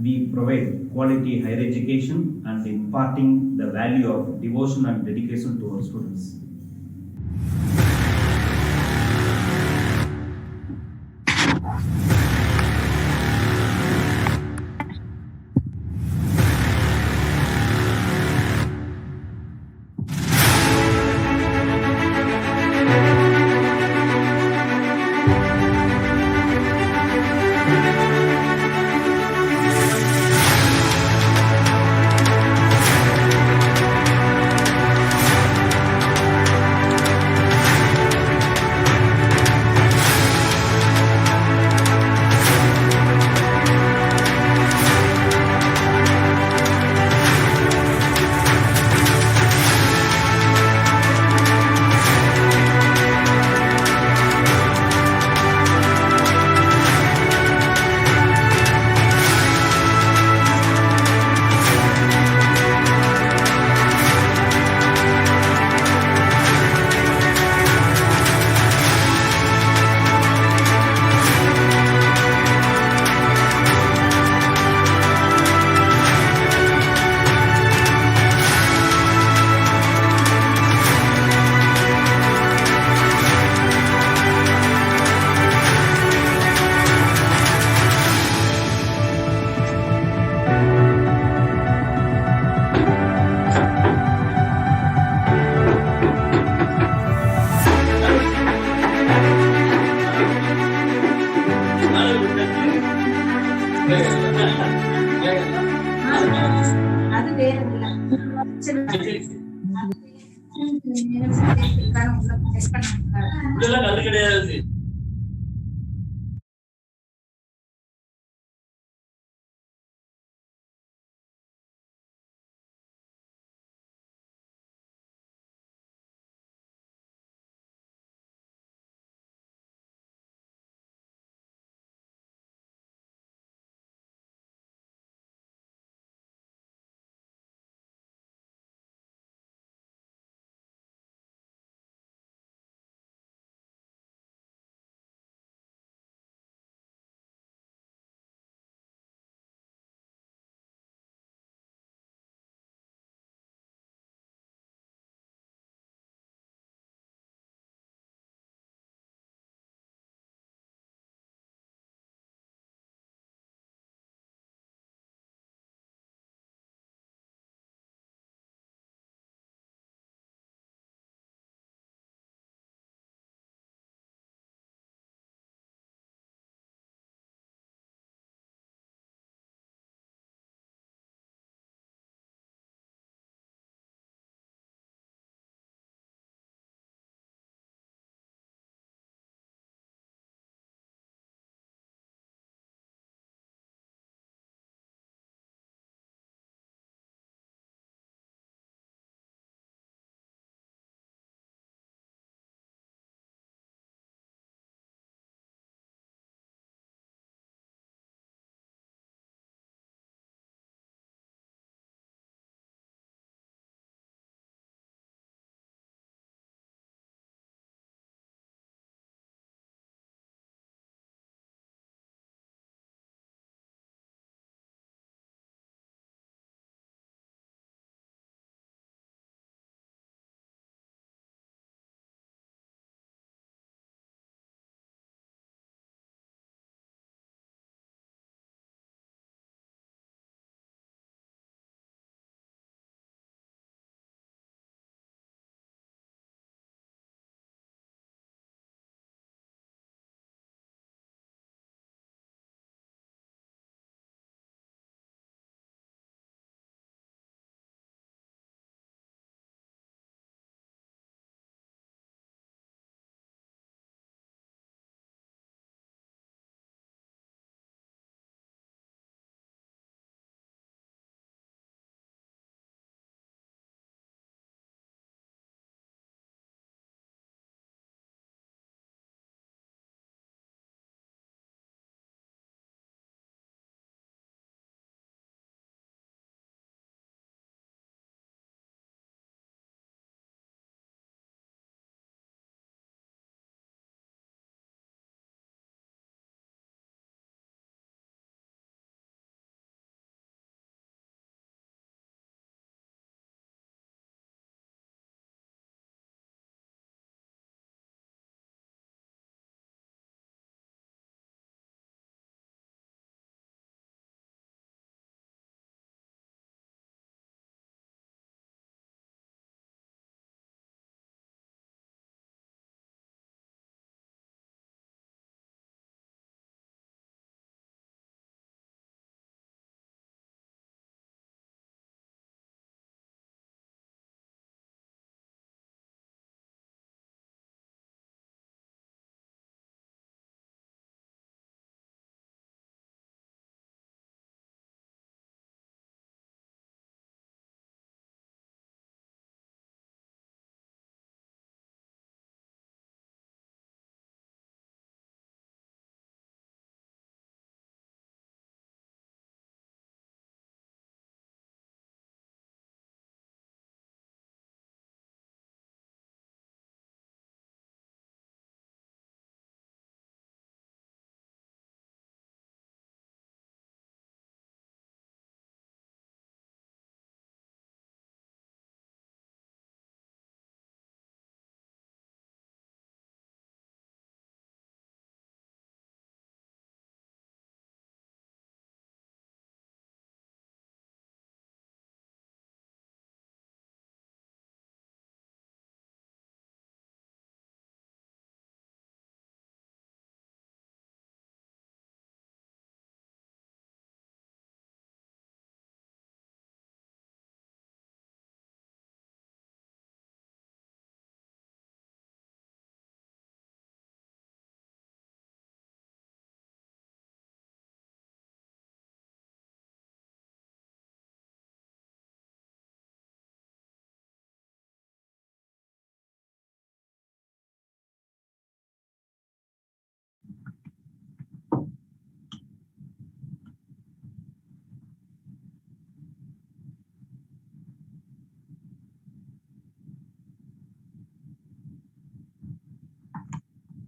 We provide quality higher education and imparting the value of devotion and dedication to our students. அது வேற கிடையாது.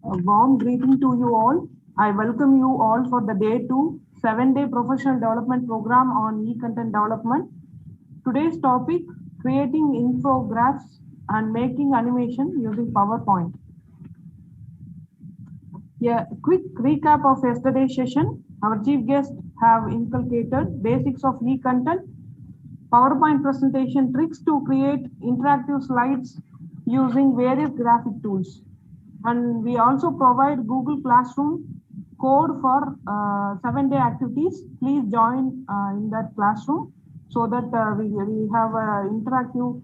A warm greeting to you all. I welcome you all for the day 2 7-day professional development program on e-content development. Today's topic, creating infographics and making animation using PowerPoint. Yeah, quick recap of yesterday's session. Our chief guests have inculcated basics of e-content, PowerPoint presentation tricks to create interactive slides using various graphic tools. And we also provide Google Classroom code for 7-day activities. Please join in that classroom so that we have interactive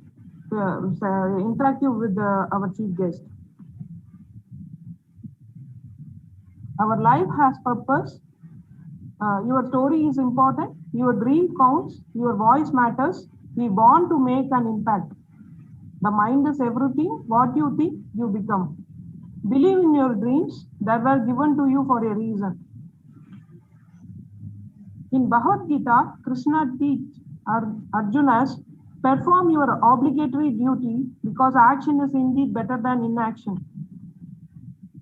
with our chief guest. Our life has purpose. Your story is important. Your dream counts. Your voice matters. We want to make an impact. The mind is everything. What you think, you become. Believe in your dreams that were given to you for a reason. In Bhagavad Gita, Krishna teaches Arjunas, perform your obligatory duty because action is indeed better than inaction.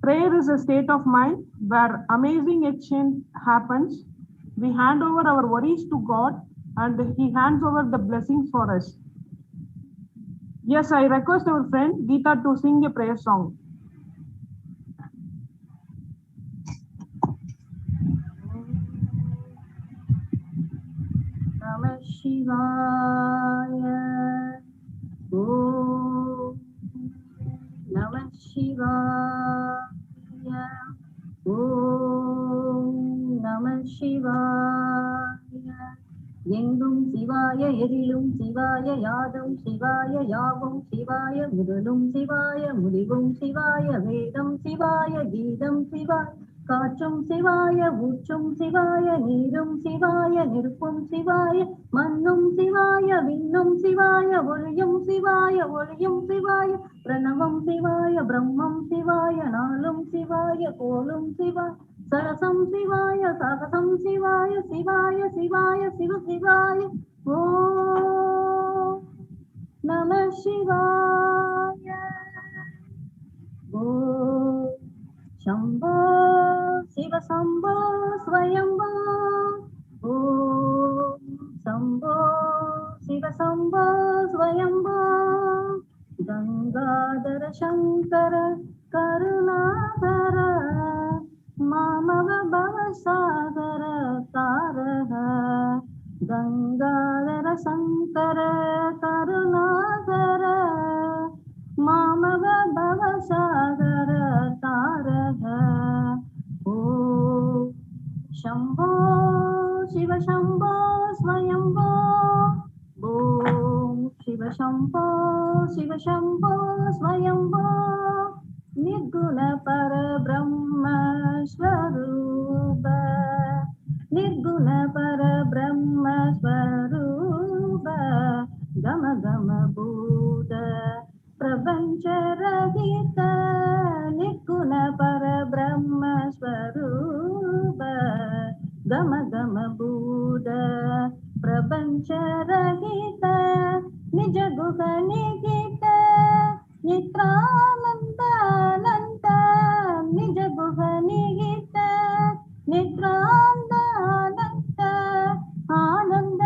Prayer is a state of mind where amazing exchange happens. We hand over our worries to God and He hands over the blessings for us. Yes, I request our friend Geeta to sing a prayer song. Namah Shivaya. Om Namah Shivaya. Om Namah Shivaya. எங்கும் சிவாய எதிலும் சிவாய யாதும் சிவாய யாவும் சிவாய முதலும் சிவாய முடிவும் சிவாய வேதம் சிவாய கீதம் சிவாய காற்றும் சிவாய ஊற்றும் சிவாய நீரும் சிவாய நெருப்பும் சிவாய மண்ணும் சிவாய விண்ணும் சிவாய ஒளியும் சிவாய பிரணவம் சிவாய பிரம்மம் சிவாய நாளும் சிவாய கோலும் சிவாய சரசம் சிவாய சகசம் சிவாய சிவாய சிவாய சிவ சிவாய ஓம் நம சிவாய. ஓம் शंभो शिव शंभो स्वयंभो. ओम शंभो शिव शंभो स्वयंभो. गंगाधर शंकर करुणाधर मामव भवसागर तारः. गंगाधर शंकर करुणाधर मामव भवसागर तारः. ओम शंभो शिव शंभो स्वयंभो. ओम शिव शंभो स्वयंभो. निर्गुण पर ब्रह्म स्वरूप. निर्गुण पर ब्रह्म स्वरूप. गम गम भूत प्रपंच रहित. निर्गुण पर ब्रह्म स्वरूप. गम गम भूत प्रपंच रहित. निज गुह निहित नित्रानंद अनंत. निज गुह निहित नित्रानंद अनंत. आनंद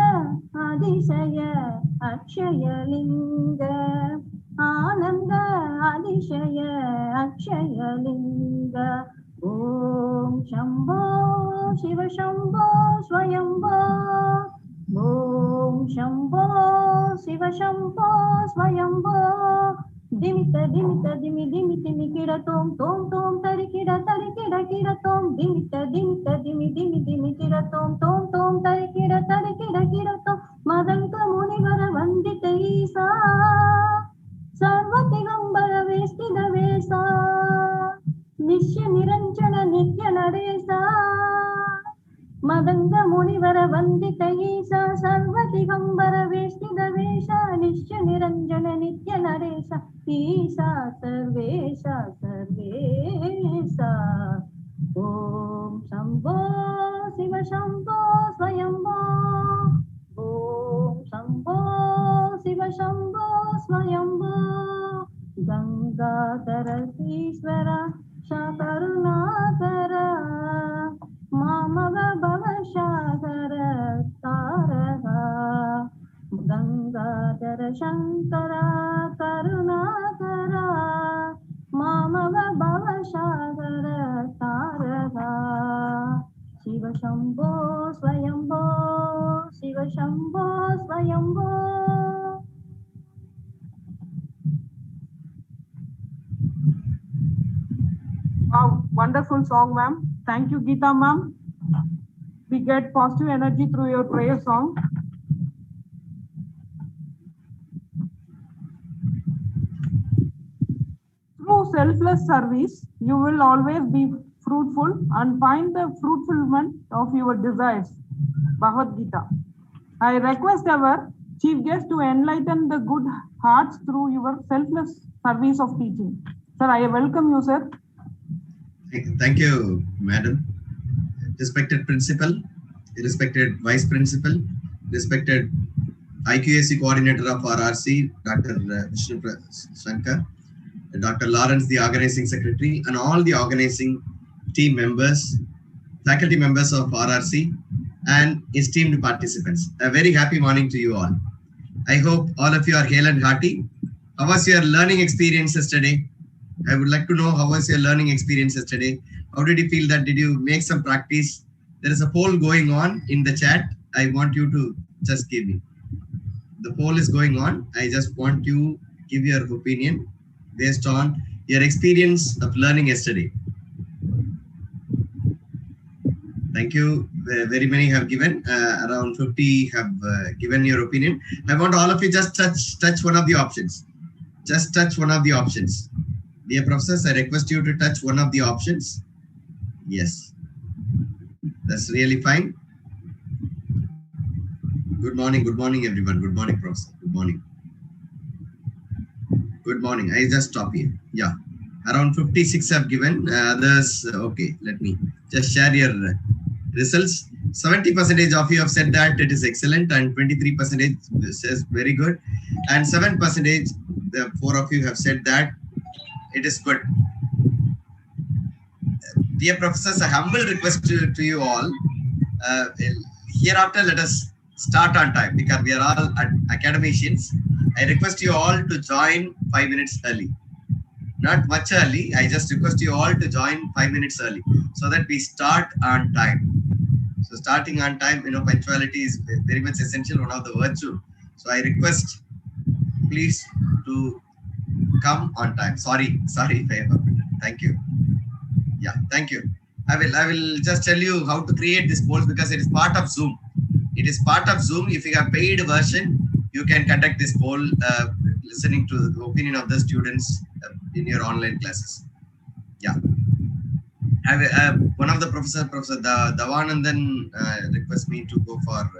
अतिशय अक्षय लिंग. आनंद अतिशय अक्षय लिंग. ओम शंभो शिव शंभो स्वयंभो. ओम शंभो शिव शंभो स्वयंभो. दिमित दिमित दिमि दिमि दिमि किरतोम तोम तोम तरि किर किरतोम. दिमित दिमित दिमि दिमि दिमि किरतोम तोम तोम तरि किर किरतोम. मदंक मुनिवर वंदित ईसा सर्वदिगंबर वेष्टिद वेसा. निश्य निरंजन नित्य नरेसा. मदंग मुनिवर वंदित ईसा सर्वदिगंबर वेष्टिद वेशा. निश्य निरंजन नित्य नरेसा. ईसा सर्वेशा सर्वेशा. ओम शंभो शिव शंभो स्वयंभो. ओम शंभो शिव शंभो स्वयंभो. गंगाधर ईश्वर Kरुణakara Mamava Bhavashagara Taraha Gangadhara Shankara Karunakara Mamava Bhavashagara Taraha Shiva Shambho Swayambho Shiva Shambho Swayambho. Wow, wonderful song, ma'am. Thank you, Geeta, ma'am. We get positive energy through your prayer song. Through selfless service, you will always be fruitful and find the fulfillment of your desires. Bhagavad Gita. I request our chief guest to enlighten the good hearts through your selfless service of teaching. Sir, I welcome you, sir. Thank you, madam. Respected principal, respected vice principal, respected IQAC coordinator of RRC, Dr. Vishnu Shankar, Dr. Lawrence, the organizing secretary, and all the organizing team members, faculty members of RRC, and esteemed participants. A very happy morning to you all. I hope all of you are hale and hearty. How was your learning experience yesterday? I would like to know how was your learning experience yesterday? How did you feel that? Did you make some practice? There is a poll going on in the chat. I want you to just give me. The poll is going on. I just want you to give your opinion based on your experience of learning yesterday. Thank you. Very many have given. Around 50 have given your opinion. I want all of you just touch one of the options. Just touch one of the options. Dear professors, I request you to touch one of the options. Yes. That's really fine. Good morning everyone. Good morning, professor. Good morning. Good morning. I just stop here. Yeah. Around 56 have given. Others, okay, let me just share your results. 70% of you have said that it is excellent, and 23% says very good, and 7%, the 4 of you have said that it is good. Dear professors, a humble request to you all. Hereafter, let us start on time because we are all academicians. I request you all to join 5 minutes early. Not much early. I just request you all to join 5 minutes early so that we start on time. So starting on time, punctuality is very much essential, one of the virtue. So I request, please, to come on time. Sorry if I have offended. Thank you. Yeah, thank you. I will just tell you how to create this polls because it is part of Zoom. It is part of Zoom. If you have paid version, you can conduct this poll listening to the opinion of the students in your online classes. Yeah. One of the Professor Davanandan request me to go for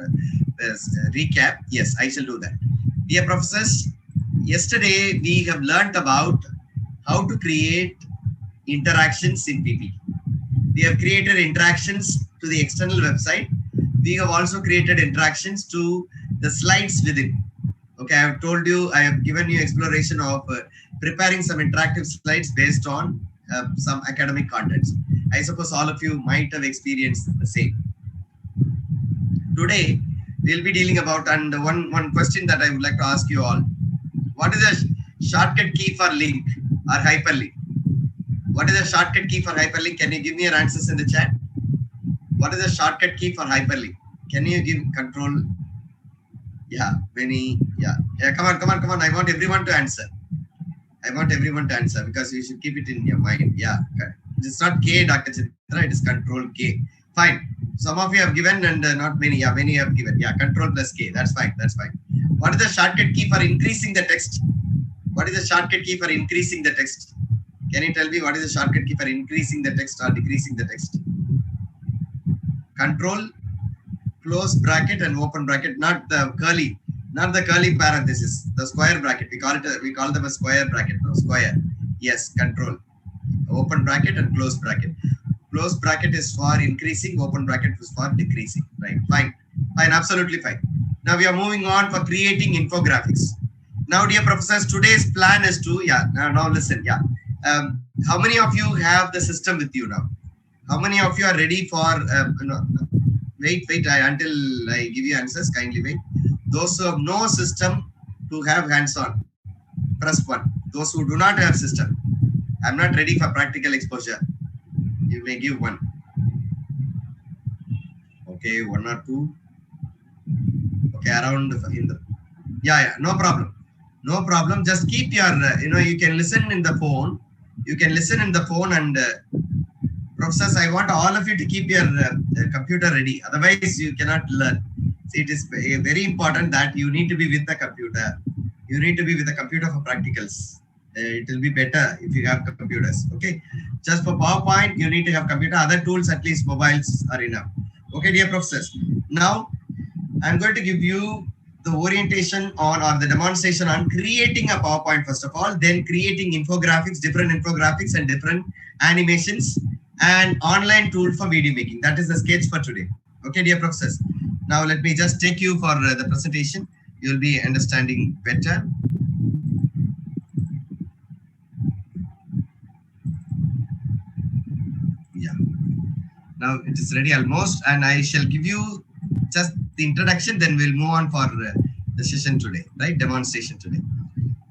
this recap. Yes, I shall do that. Dear professors, yesterday we have learnt about how to create interactions in PP. We have created interactions to the external website. We have also created interactions to the slides within. Okay, I have told you, I have given you exploration of preparing some interactive slides based on some academic contents. I suppose all of you might have experienced the same. Today, we'll be dealing about, and one question that I would like to ask you all. What is a shortcut key for link or hyperlink? What is a shortcut key for hyperlink? Can you give me your answers in the chat? What is a shortcut key for hyperlink? Can you give control? Yeah, many, yeah. Come on. I want everyone to answer. Because you should keep it in your mind. Yeah, it's not K, Dr. Chitra, it is control K. Fine. Some of you have given and not many. Yeah, many have given. Yeah, control plus K. That's fine. What is the shortcut key for increasing the text? What is the shortcut key for increasing the text? Can you tell me what is the shortcut key for increasing the text or decreasing the text? Control, close bracket and open bracket, not the curly parenthesis, the square bracket. We call them a square bracket. No, square. Yes, control. Open bracket and close bracket. Close bracket is for increasing, open bracket is for decreasing. Right? Fine, absolutely fine. Now we are moving on for creating infographics. Now, dear professors, today's plan is to, now listen, how many of you have the system with you now? How many of you are ready for, wait, until I give you answers, kindly wait. Those who have no system to have hands-on, press 1. Those who do not have system, I'm not ready for practical exposure, you may give 1. Okay, 1 or 2. Okay, around in the, yeah, no problem. No problem. Just keep your, you can listen in the phone. You can listen in the phone and professors, I want all of you to keep your computer ready. Otherwise, you cannot learn. See, it is very important that you need to be with the computer. You need to be with the computer for practicals. It will be better if you have computers. Okay. Just for PowerPoint, you need to have computer. Other tools, at least mobiles, are enough. Okay, dear professors. Now, I'm going to give you the orientation on or the demonstration on creating a PowerPoint first of all, then creating infographics, different infographics and different animations, and online tool for video making. That is the sketch for today. Okay, dear professors. Now let me just take you for the presentation. You'll be understanding better. Yeah. Now it is ready almost, and I shall give you just the introduction, then we'll move on for the session today, right? Demonstration today.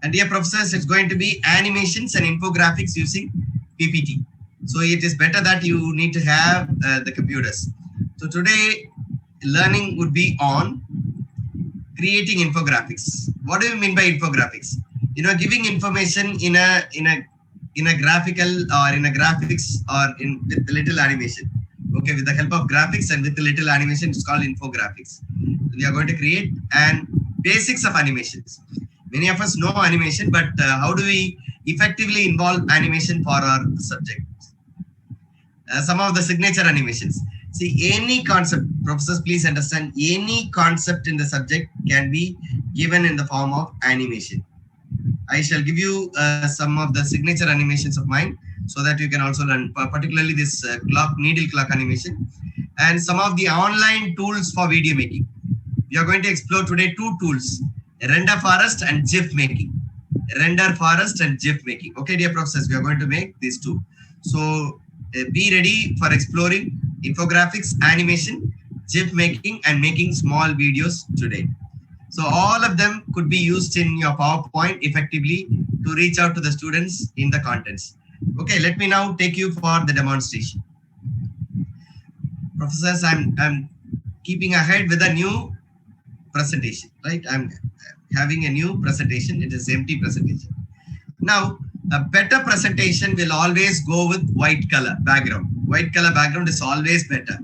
And dear professors, it's going to be animations and infographics using PPT. So it is better that you need to have the computers. So today, learning would be on creating infographics. What do you mean by infographics? Giving information in a graphical or in a graphics or with a little animation. Okay, with the help of graphics and with a little animation, it's called infographics. We are going to create and basics of animations. Many of us know animation, but how do we effectively involve animation for our subject? Some of the signature animations. See, any concept, professors, please understand, any concept in the subject can be given in the form of animation. I shall give you some of the signature animations of mine so that you can also learn, particularly this needle clock animation and some of the online tools for video making. We are going to explore today 2 tools, Render Forest and GIF making. Render Forest and GIF making. Okay, dear professors, we are going to make these 2. So be ready for exploring infographics, animation, GIF making, and making small videos today. So all of them could be used in your PowerPoint effectively to reach out to the students in the contents. Okay, let me now take you for the demonstration. Professors, I'm keeping ahead with a new presentation, right? I'm having a new presentation. It is empty presentation. Now, a better presentation will always go with white color background. White color background is always better.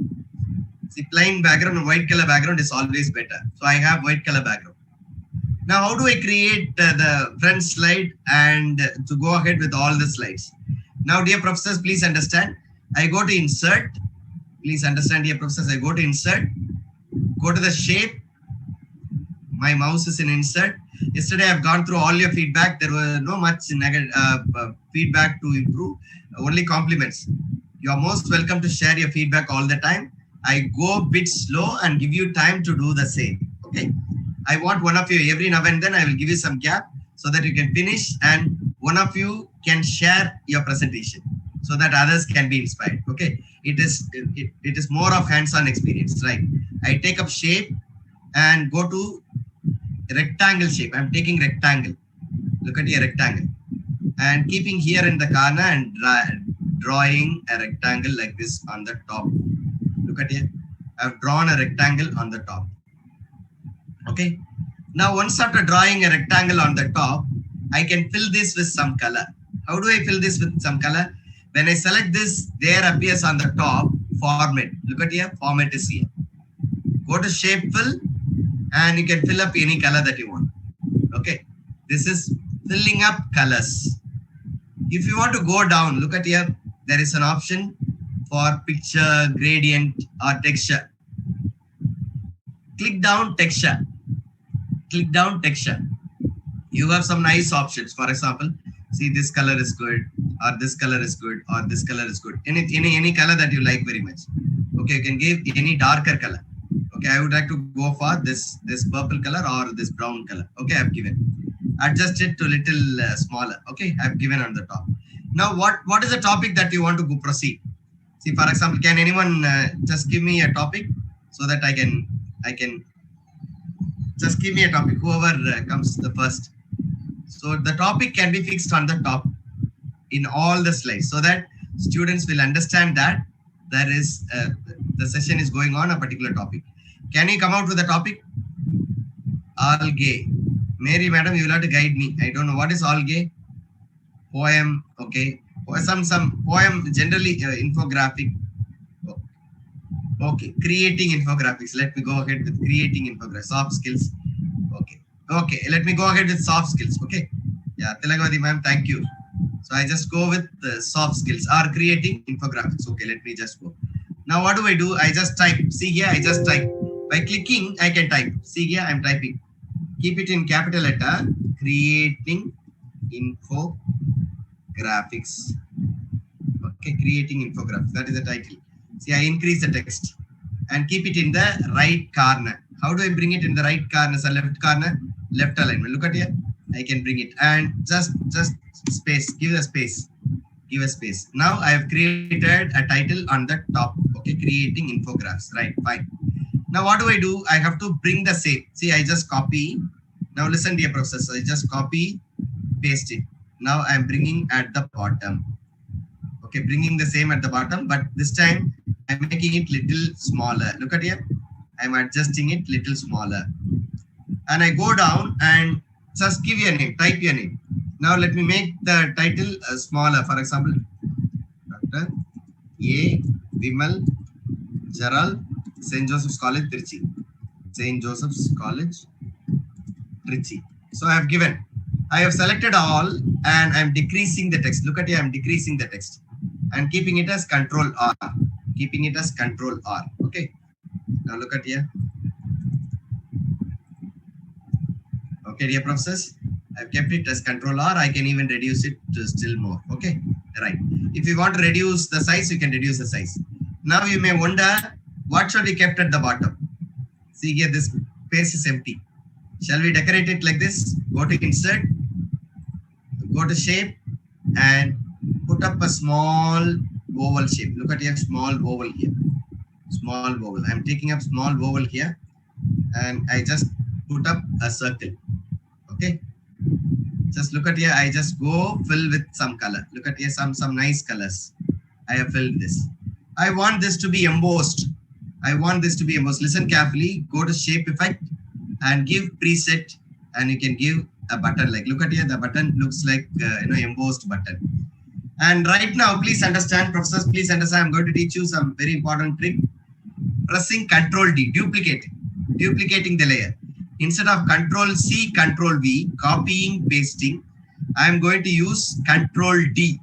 See, plain background and white color background is always better. So I have white color background. Now, how do I create the front slide and to go ahead with all the slides? Now, dear professors, please understand. I go to insert. Please understand, dear professors, I go to insert. Go to the shape. My mouse is in insert. Yesterday, I've gone through all your feedback. There were no much negative feedback to improve, only compliments. You are most welcome to share your feedback all the time. I go a bit slow and give you time to do the same. Okay. I want one of you every now and then. I will give you some gap so that you can finish and one of you can share your presentation so that others can be inspired. Okay. It is more of hands-on experience, right? I take up shape and go to rectangle shape. I'm taking rectangle. Look at your rectangle and keeping here in the corner and drawing a rectangle like this on the top. Look at here. I've drawn a rectangle on the top. Okay. Now, once after drawing a rectangle on the top, I can fill this with some color. How do I fill this with some color? When I select this, there appears on the top format. Look at here. Format is here. Go to shape fill and you can fill up any color that you want. Okay. This is filling up colors. If you want to go down, look at here. There is an option for picture, gradient, or texture. Click down texture. Click down texture. You have some nice options. For example, see, this color is good, or this color is good, or this color is good. Any color that you like very much. Okay, you can give any darker color. Okay, I would like to go for this purple color or this brown color. Okay, I've given. Adjust it to little smaller. Okay, I've given on the top. Now, what is the topic that you want to go proceed? See, for example, can anyone just give me a topic so that I can just give me a topic, whoever comes the first. So the topic can be fixed on the top in all the slides so that students will understand that there is the session is going on a particular topic. Can you come out with the topic? Algae. Mary, madam, you will have to guide me. I don't know what is algae. Poem, okay. Some poem, generally infographic. Okay, creating infographics. Let me go ahead with creating infographics. Soft skills. Okay. Let me go ahead with soft skills. Okay. Yeah, Tilagavati ma'am, thank you. So I just go with the soft skills or creating infographics. Okay, let me just go. Now what do? I just type. See here, I just type. By clicking, I can type. See here, I'm typing. Keep it in capital letter. Creating infographics. Okay, creating infographics. That is the title. See, I increase the text and keep it in the right corner. How do I bring it in the right corner? So left corner, left alignment. Look at here. I can bring it and just space. Give a space. Give a space. Now I have created a title on the top. Okay, creating infographics. Right, fine. Now what do? I have to bring the same. See, I just copy. Now listen, dear professor. I just copy, paste it. Now I am bringing at the bottom. Okay, bringing the same at the bottom, but this time I'm making it little smaller. Look at here. I'm adjusting it little smaller. And I go down and just give your name, type your name. Now let me make the title smaller. For example, Dr. A. Vimal Jaral, St. Joseph's College, Trichy. St. Joseph's College, Trichy. So I have selected all and I'm decreasing the text. Look at here, I'm decreasing the text and keeping it as Control R. Keeping it as Control R. Okay. Now look at here. Okay, dear professors, I've kept it as Control R. I can even reduce it to still more. Okay, right. If you want to reduce the size, you can reduce the size. Now you may wonder, what should be kept at the bottom? See here, this space is empty. Shall we decorate it like this? Go to Insert, go to Shape, and put up a small oval shape. Look at here, small oval here. Small vowel. I'm taking up small vowel here and I just put up a circle. Okay. Just look at here. I just go fill with some color. Look at here, some nice colors. I have filled this. I want this to be embossed. Listen carefully. Go to shape effect and give preset and you can give a button. Like look at here. The button looks like embossed button. And right now, please understand, professors, please understand. I'm going to teach you some very important trick. Pressing Control D, duplicating the layer. Instead of Control C, Control V, copying, pasting, I'm going to use Control D.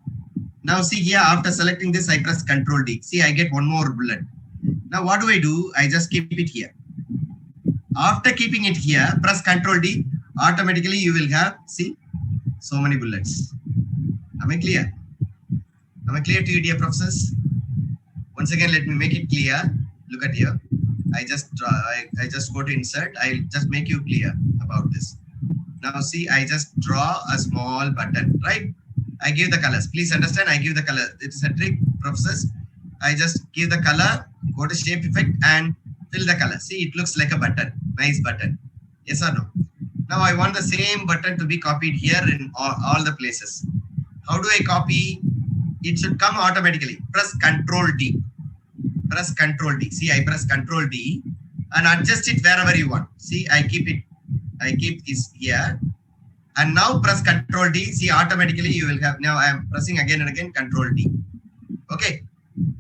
Now see here, after selecting this, I press Control D. See, I get one more bullet. Now what do? I just keep it here. After keeping it here, press Control D. Automatically, you will have, see, so many bullets. Am I clear? Am I clear to you, dear professors? Once again, let me make it clear. Look at here. I just go to Insert. I'll just make you clear about this. Now see, I just draw a small button, right? I give the colors. Please understand, I give the color. It's a trick, professors. I just give the color, go to Shape Effect and fill the color. See, it looks like a button. Nice button. Yes or no? Now I want the same button to be copied here in all the places. How do I copy? It should come automatically. Press Control D. Press Control D. See, I press Control D and adjust it wherever you want. See, I keep this here. And now press Control D. See, automatically you will have, now I am pressing again and again Control D. Okay.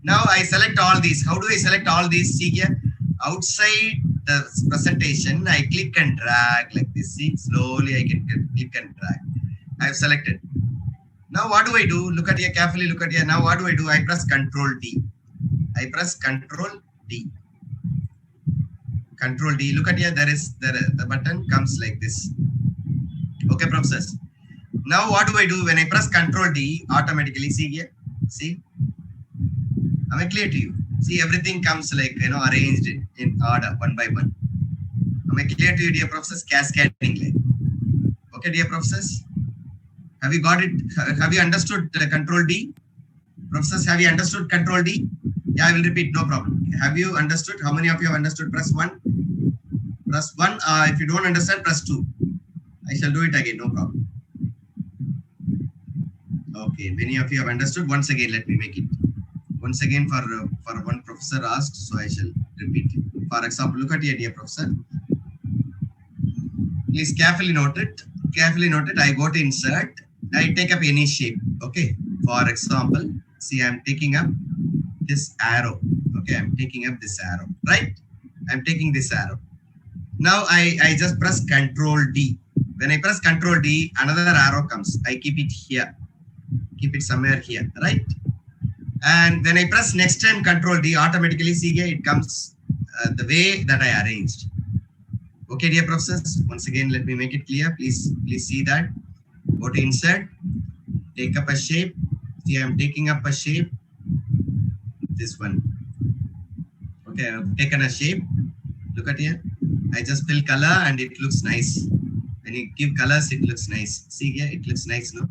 Now I select all these. How do I select all these? See here, outside the presentation, I click and drag like this. See, slowly I can click and drag. I have selected. Now what do? Look at here carefully. Look at here. Now what do? I press Control D. I press Control D. Control D. Look at here. The button comes like this. Okay, professors. Now what do? When I press Control D, automatically, see here. See. Am I clear to you? See, everything comes like, arranged in order, one by one. Am I clear to you, dear professors? Cascading like. Okay, dear professors? Have you got it? Have you understood Control D? Professors, have you understood Control D? Yeah, I will repeat, no problem. Have you understood? How many of you have understood? Press 1. Press 1. If you don't understand, press 2. I shall do it again, no problem. Okay, many of you have understood. Once again, let me make it. Once again, for one professor asked, so I shall repeat it. For example, look at here, dear professor. Please carefully note it. Carefully note it. I go to insert. I take up any shape. Okay. For example, see, I'm taking up this arrow. Okay, I'm taking up this arrow. Right? I'm taking this arrow. Now I just press Control D. When I press Control D, another arrow comes. I keep it here. Keep it somewhere here. Right? And when I press next time Control D, automatically see here it comes the way that I arranged. Okay, dear professors. Once again, let me make it clear. Please see that. Go to insert. Take up a shape. See, I'm taking up a shape. This one. Okay, I've taken a shape. Look at here. I just fill color and it looks nice. When you give colors, it looks nice. See here, it looks nice, no?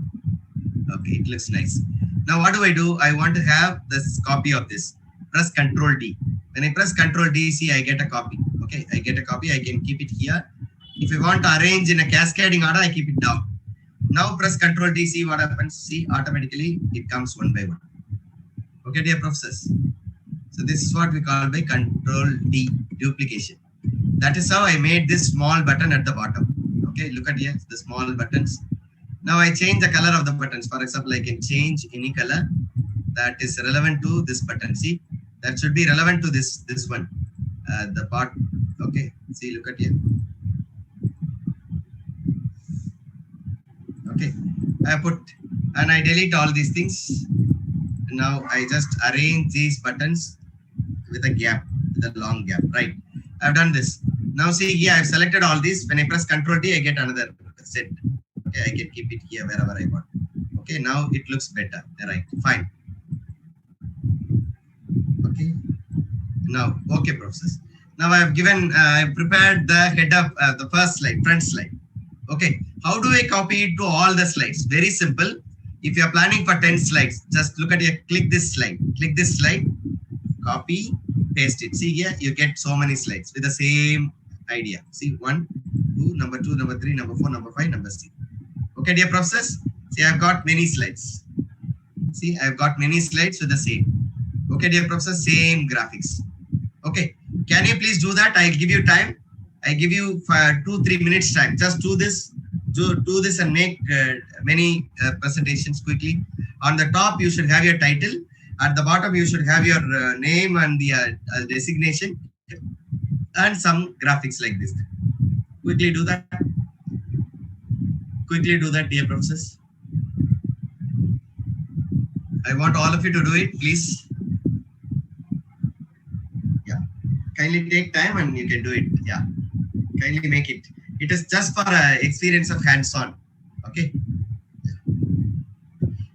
Okay, it looks nice. Now what do? I want to have this copy of this. Press Control D. When I press Control D, see, I get a copy. Okay, I get a copy. I can keep it here. If I want to arrange in a cascading order, I keep it down. Now press Control D, see what happens. See, automatically it comes one by one. Okay, dear professors. So this is what we call by Control D, duplication. That is how I made this small button at the bottom. Okay, look at here, the small buttons. Now I change the color of the buttons. For example, I can change any color that is relevant to this button. See, that should be relevant to this one. The part. Okay, see, look at here. Okay, I put and I delete all these things. Now I just arrange these buttons with a gap, with a long gap. Right, I've done this. Now see here, I've selected all these. When I press Control D, I get another set. Okay, I can keep it here wherever I want. Okay, now it looks better. Right, fine. Okay. Now, okay, professors. Now I have given, I prepared the head of the first slide, front slide. Okay, how do I copy it to all the slides? Very simple. If you are planning for 10 slides, just look at here, click this slide, copy, paste it. See here, you get so many slides with the same idea. See, 1, 2, number 2, number 3, number 4, number 5, number 6. Okay, dear professors, see, I've got many slides. See, I've got many slides with the same. Okay, dear professors, same graphics. Okay, can you please do that? I'll give you time. I give you 2-3 minutes time. Just do this. Do this and make many presentations quickly. On the top, you should have your title. At the bottom, you should have your name and the designation and some graphics like this. Quickly do that. Quickly do that, dear professors. I want all of you to do it, please. Yeah. Kindly take time and you can do it. Yeah. Kindly make it. It is just for experience of hands-on. Okay.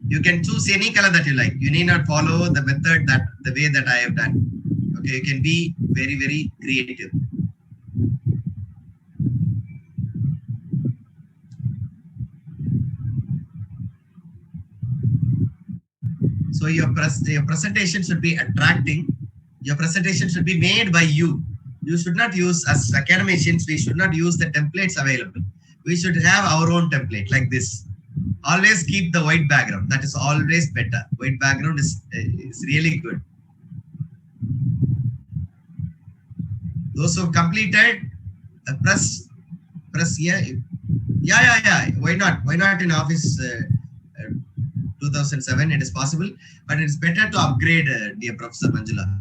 You can choose any color that you like. You need not follow the method the way that I have done. Okay. You can be very, very creative. So your presentation should be attracting. Your presentation should be made by you. You should not use, as academicians, we should not use the templates available. We should have our own template like this. Always keep the white background. That is always better. White background is really good. Those who have completed, press here. Yeah. Why not? Why not in Office 2007? It is possible, but it is better to upgrade, dear Professor Manjula.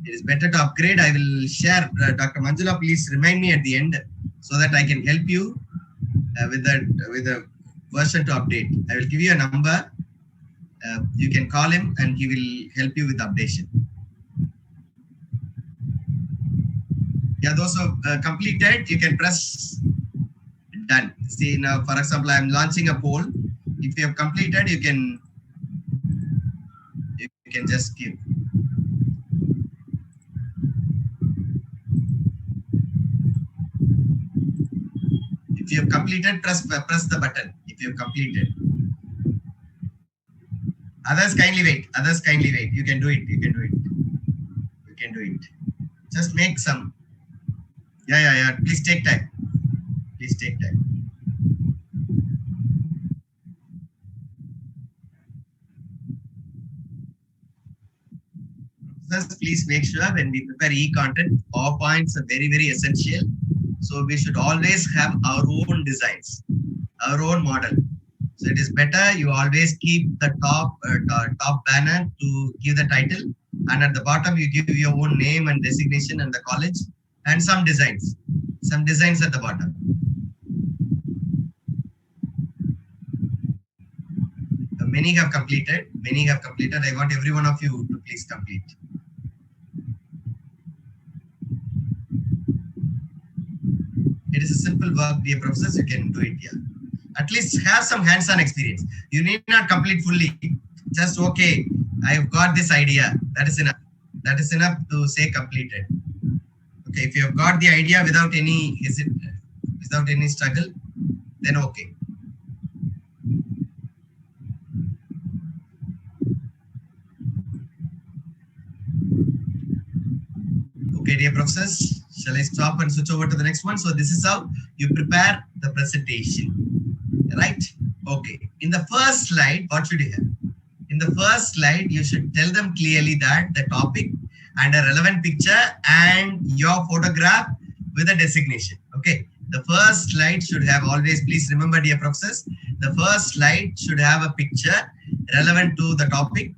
It is better to upgrade. I will share. Dr. Manjula, please remind me at the end so that I can help you with the version to update. I will give you a number. You can call him and he will help you with updation. Yeah, those who have completed, you can press done. See now, for example, I am launching a poll. If you have completed, you can just give. If you have completed, press the button. If you have completed. Others kindly wait. Others kindly wait. You can do it. You can do it. You can do it. Just make some. Yeah. Please take time. Please take time. Professors, please make sure when we prepare e-content, PowerPoints are very, very essential. So we should always have our own designs, our own model. So it is better you always keep the top banner to give the title, and at the bottom you give your own name and designation and the college and some designs at the bottom. Many have completed. I want every one of you to please complete. It is a simple work, dear professors. You can do it here. At least have some hands-on experience. You need not complete fully. Just okay, I've got this idea. That is enough. That is enough to say completed. Okay, if you have got the idea without any struggle, then okay. Okay, dear professors, shall I stop and switch over to the next one? So this is how you prepare the presentation, right? Okay, in the first slide, what should you have? In the first slide, you should tell them clearly that the topic and a relevant picture and your photograph with a designation. Okay, the first slide should have always, please remember, dear professors, the first slide should have a picture relevant to the topic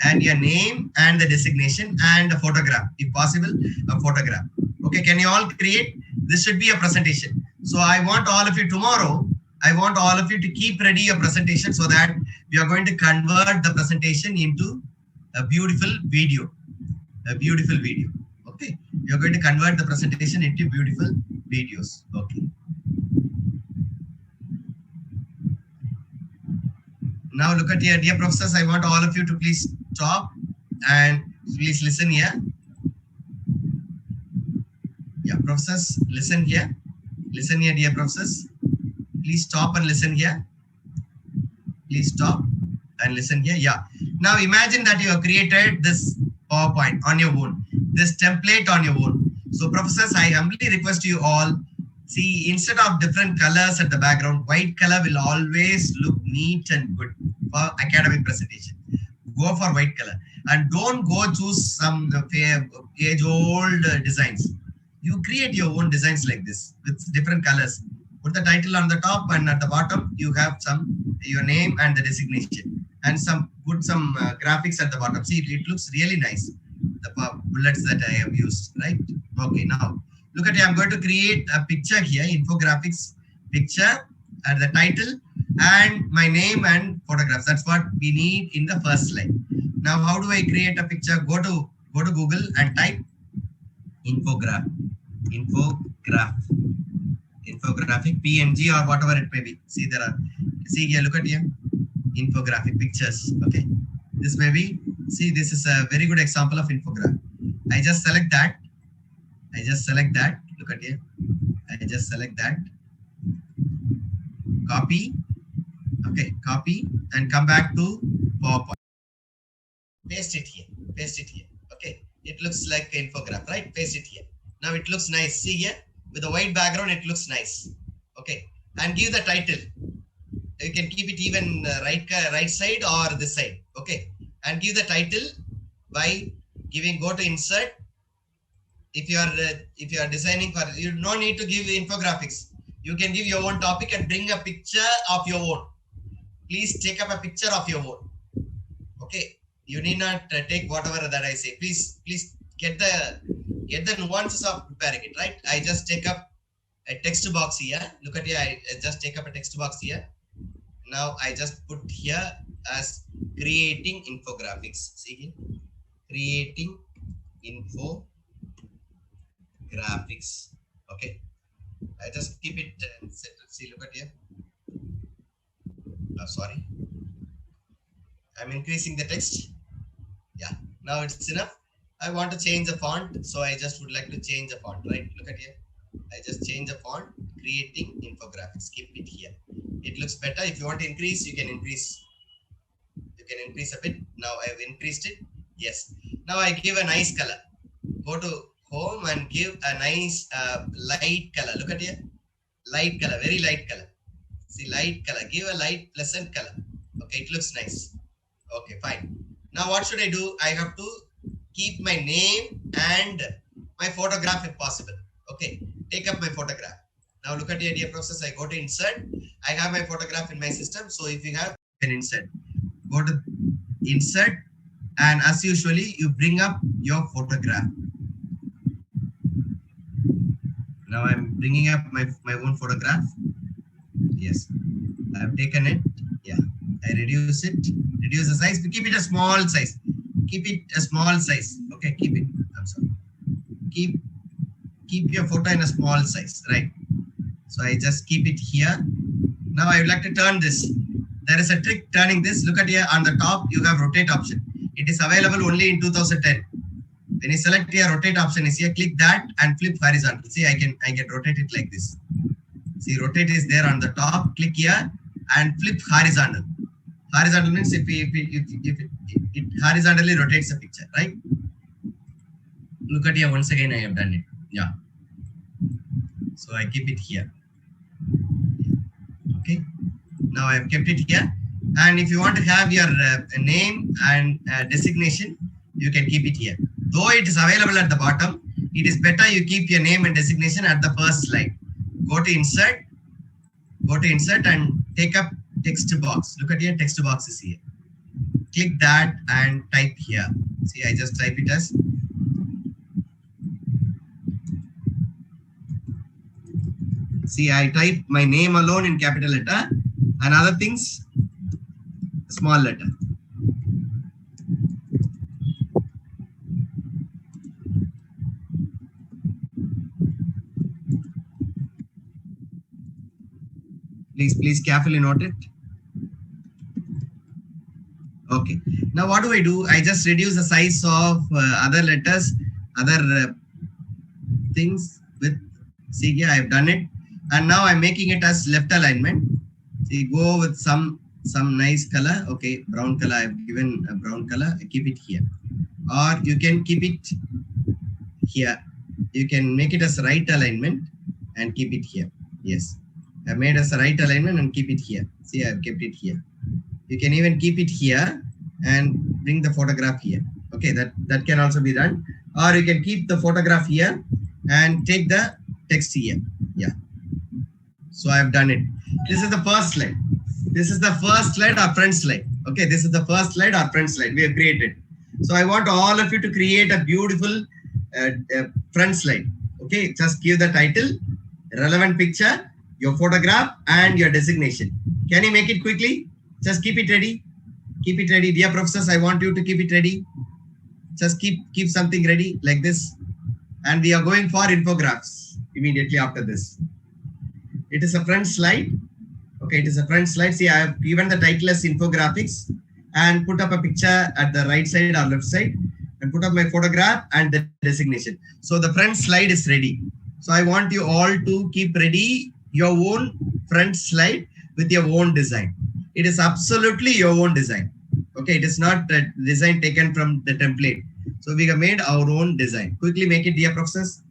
and your name and the designation and a photograph, if possible, a photograph. Okay, can you all create? This should be a presentation. So I want all of you tomorrow, I want all of you to keep ready your presentation so that we are going to convert the presentation into a beautiful video. Okay, you're going to convert the presentation into beautiful videos. Okay. Now look at here, dear professors, I want all of you to please stop and please listen here. Yeah, professors, listen here. Listen here, dear professors. Please stop and listen here. Please stop and listen here. Yeah. Now imagine that you have created this PowerPoint on your own, this template on your own. So professors, I humbly request you all, see, instead of different colors at the background, white color will always look neat and good for academic presentation. Go for white color and don't go choose some age-old designs. You create your own designs like this with different colors. Put the title on the top and at the bottom you have your name and the designation and put some graphics at the bottom. See, it looks really nice. The bullets that I have used, right? Okay, now look at it. I'm going to create a picture here, infographics picture and the title and my name and photographs. That's what we need in the first slide. Now, how do I create a picture? Go to Google and type infographic, PNG or whatever it may be. See here, look at here, infographic pictures. Okay, this may be, see, this is a very good example of infographic. I just select that. Look at here. I just select that. Copy. Okay, copy and come back to PowerPoint. Paste it here. Okay, it looks like an infographic, right? Paste it here. Now it looks nice. See here, with a white background, it looks nice. Okay, and give the title. You can keep it even right side or this side. Okay, and give the title by go to insert. If you are designing for, you don't need to give infographics. You can give your own topic and bring a picture of your own. Please take up a picture of your own. Okay, you need not take whatever that I say. Please get the nuances of preparing it, right? I just take up a text box here. Look at here, I just take up a text box here. Now I just put here as creating infographics. See here, creating infographics. Okay, I just keep it and set. See, look at here. Oh, sorry, I'm increasing the text. Yeah, now it's enough. I want to change the font, so I just would like to change the font, right? Look at here. I just change the font, creating infographics. Keep it here. It looks better. If you want to increase, you can increase. You can increase a bit. Now I've increased it. Yes. Now I give a nice color. Go to home and give a nice light color. Look at here. Light color, very light color. See, light color. Give a light, pleasant color. Okay, it looks nice. Okay, fine. Now what should I do? I have to keep my name and my photograph if possible. Okay, take up my photograph. Now look at the idea process. I go to insert. I have my photograph in my system. So if you have an insert, go to insert, and as usually you bring up your photograph. Now I'm bringing up my own photograph. Yes, I've taken it. Yeah, I reduce it. Reduce the size. Keep it a small size. Keep it a small size. Okay, keep it. I'm sorry. Keep your photo in a small size, right? So I just keep it here. Now I would like to turn this. There is a trick turning this. Look at here on the top, you have rotate option. It is available only in 2010. When you select here, rotate option is here. Click that and flip horizontal. See, I can rotate it like this. See, rotate is there on the top. Click here and flip horizontal. Horizontal means if it horizontally rotates the picture, right? Look at here. Once again, I have done it. Yeah. So I keep it here. Okay. Now I have kept it here. And if you want to have your name and designation, you can keep it here. Though it is available at the bottom, it is better you keep your name and designation at the first slide. Go to insert. Go to insert and take up text box. Look at here, text box is here. Click that and type here. See, I just type it as see, I type my name alone in capital letter and other things small letter. Please carefully note it. Okay. Now what do? I just reduce the size of other letters, other things with, see here, I've done it. And now I'm making it as left alignment. See, go with some nice color. Okay, brown color. I've given a brown color. I keep it here. Or you can keep it here. You can make it as right alignment and keep it here. Yes. I made as a right alignment and keep it here. See, I've kept it here. You can even keep it here and bring the photograph here. Okay, that can also be done. Or you can keep the photograph here and take the text here. Yeah. So I've done it. This is the first slide. This is the first slide or front slide. Okay, this is the first slide or front slide we have created. So I want all of you to create a beautiful front slide. Okay, just give the title, relevant picture, your photograph and your designation. Can you make it quickly? Just keep it ready. Keep it ready. Dear professors, I want you to keep it ready. Just keep something ready like this. And we are going for infographics immediately after this. It is a front slide. Okay, it is a front slide. See, I have given the title as infographics and put up a picture at the right side or left side and put up my photograph and the designation. So the front slide is ready. So I want you all to keep ready your own front slide with your own design. It is absolutely your own design. Okay, it is not a design taken from the template. So we have made our own design. Quickly make it, dear professors.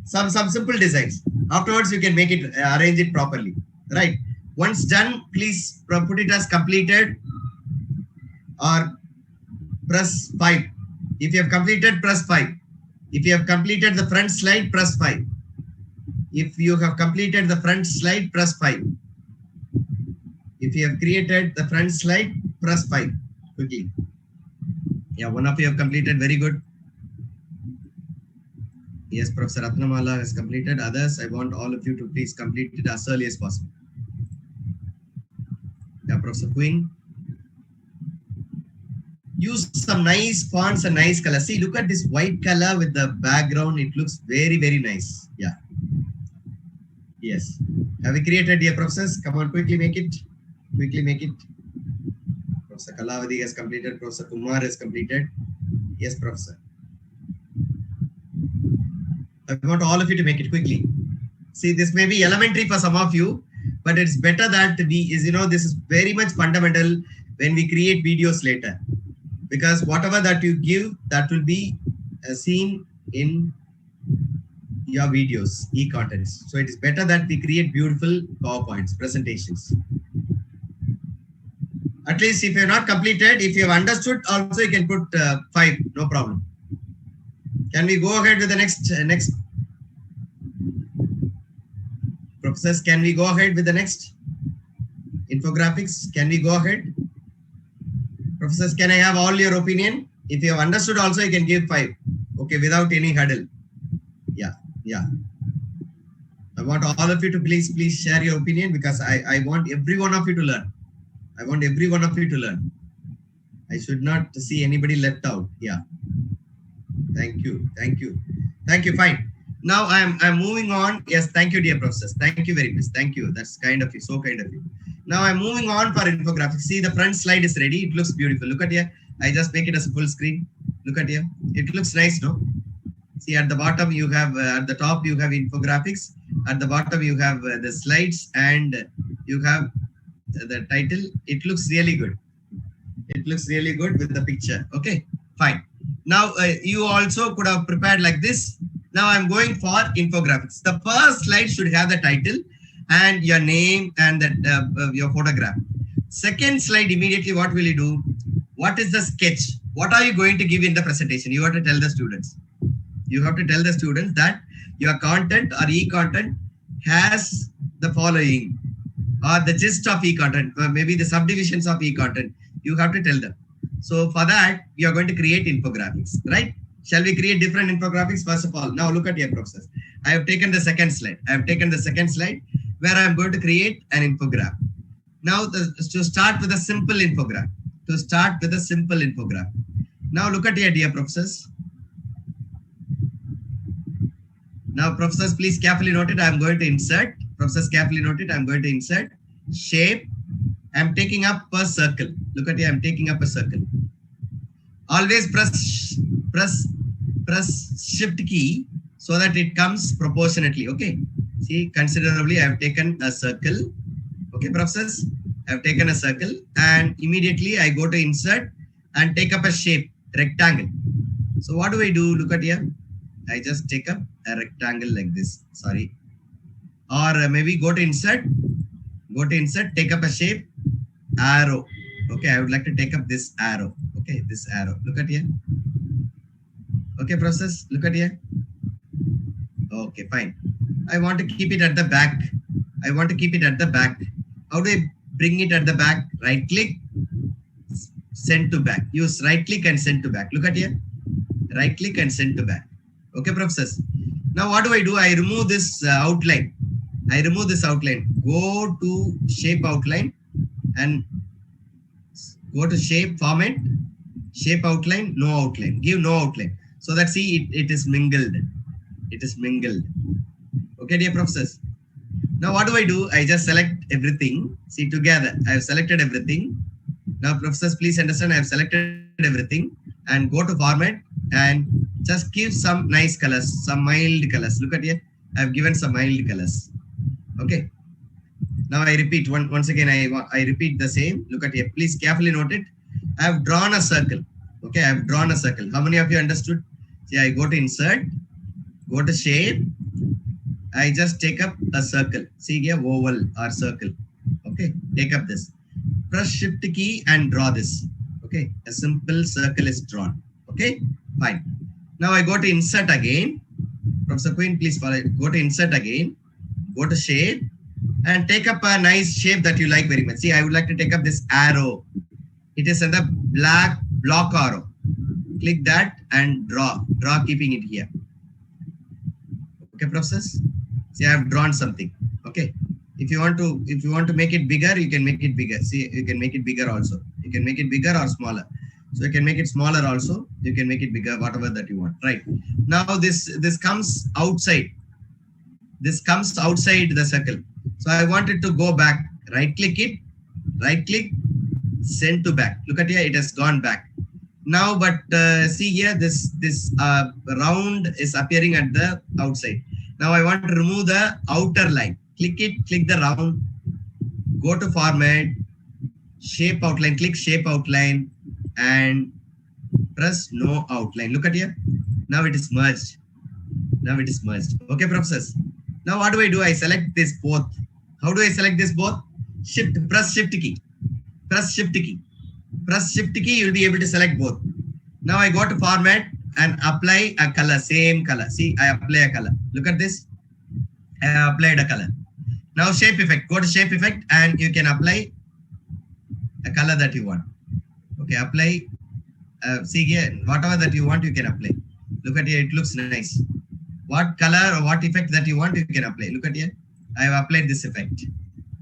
Some simple designs. Afterwards, you can make it, arrange it properly. Right. Once done, please put it as completed or press 5. If you have completed, press 5. If you have completed the front slide, press 5. If you have completed the front slide, press 5. If you have created the front slide, press 5 quickly. Yeah, one of you have completed. Very good. Yes, Professor Ratnamala has completed. Others, I want all of you to please complete it as early as possible. Yeah, Professor Queen. Use some nice fonts and nice color. See, look at this white color with the background. It looks very, very nice. Yeah. Yes. Have we created, dear professors? Come on, quickly make it. Quickly make it. Professor Kalavadi has completed. Professor Kumar has completed. Yes, Professor. I want all of you to make it quickly. See, this may be elementary for some of you, but it's better that this is very much fundamental when we create videos later, because whatever that you give, that will be seen in your videos, e-contents. So it is better that we create beautiful PowerPoints, presentations. At least if you're not completed, if you have understood, also you can put 5, no problem. Can we go ahead with the next? Professors, can we go ahead with the next? Infographics, can we go ahead? Professors, can I have all your opinion? If you have understood also, you can give 5. Okay, without any hurdle. Yeah. I want all of you to please share your opinion, because I want every one of you to learn. I should not see anybody left out. Yeah. Thank you. Fine. Now I'm moving on. Yes, thank you, dear professors. Thank you very much. Thank you. That's kind of you. So kind of you. Now I'm moving on for infographics. See, the front slide is ready. It looks beautiful. Look at here. I just make it as a full screen. Look at here. It looks nice, no? See, at the bottom you have, at the top you have infographics. At the bottom you have the slides, and you have the title. It looks really good. With the picture. Okay, fine. Now you also could have prepared like this. Now I'm going for infographics. The first slide should have the title and your name and your photograph. Second slide, immediately what will you do? What is the sketch? What are you going to give in the presentation? You have to tell the students. That your content or e-content has the following, or the gist of e-content, or maybe the subdivisions of e-content. You have to tell them. So for that, you are going to create infographics, right? Shall we create different infographics? First of all, now look at your process. I have taken the second slide. Where I am going to create an infograph. Now to start with a simple infograph. Now look at here, dear professors. Now professors, please carefully note it. I am going to insert. Shape. I am taking up a circle. Look at here, I am taking up a circle. Always press shift key so that it comes proportionately. Okay. See, considerably I have taken a circle. Okay, professors, I have taken a circle, and immediately I go to insert and take up a shape, rectangle. So what do I do? Look at here. I just take up a rectangle like this. Sorry. Or maybe go to insert, take up a shape, arrow. Okay, I would like to take up this arrow. Okay, this arrow. Look at here. Okay, process. Look at here. Okay, fine. I want to keep it at the back. How do I bring it at the back? Right click, send to back. Use right click and send to back. Look at here. Right click and send to back. Okay, professors. Now what do? I remove this outline. Go to shape outline and go to shape format, shape outline, no outline. Give no outline. So that see it is mingled. Okay, dear professors. Now what do? I just select everything. See, together I have selected everything. Now professors, please understand, I have selected everything, and go to format and just give some nice colors, some mild colors. Look at here. I have given some mild colors. Okay. Now I repeat once again. I repeat the same. Look at here. Please carefully note it. I have drawn a circle. Okay, I have drawn a circle. How many of you understood? See, I go to insert, go to shape. I just take up a circle. See here, oval or circle. Okay, take up this. Press shift key and draw this. Okay, a simple circle is drawn. Okay, fine. Now I go to insert again. Professor Queen, please follow it. Go to insert again. Go to shape and take up a nice shape that you like very much. See, I would like to take up this arrow. It is in the black block arrow. Click that and draw keeping it here. Okay, professors. See, I have drawn something. Okay. If you want to make it bigger, you can make it bigger. See, you can make it bigger also. You can make it bigger or smaller. So you can make it smaller also. You can make it bigger, whatever that you want. Right. Now this comes outside. This comes outside the circle. So I want it to go back. Right click it. Right click. Send to back. Look at here. It has gone back. Now, but see here, this round is appearing at the outside. Now I want to remove the outer line. Click it. Click the round. go to format, shape outline, click shape outline and press no outline. Look at here. Now it is merged. Now it is merged. Okay, professors. Now what do? I select this both. How do I select this both? Press shift key. Press shift key. Press shift key, you will be able to select both. Now I go to format and apply a color, same color. See, I apply a color. Look at this. I applied a color. Now shape effect. Go to shape effect and you can apply a color that you want. Okay, apply. See here, whatever that you want, you can apply. Look at here, it looks nice. What color or what effect that you want, you can apply. Look at here. I have applied this effect.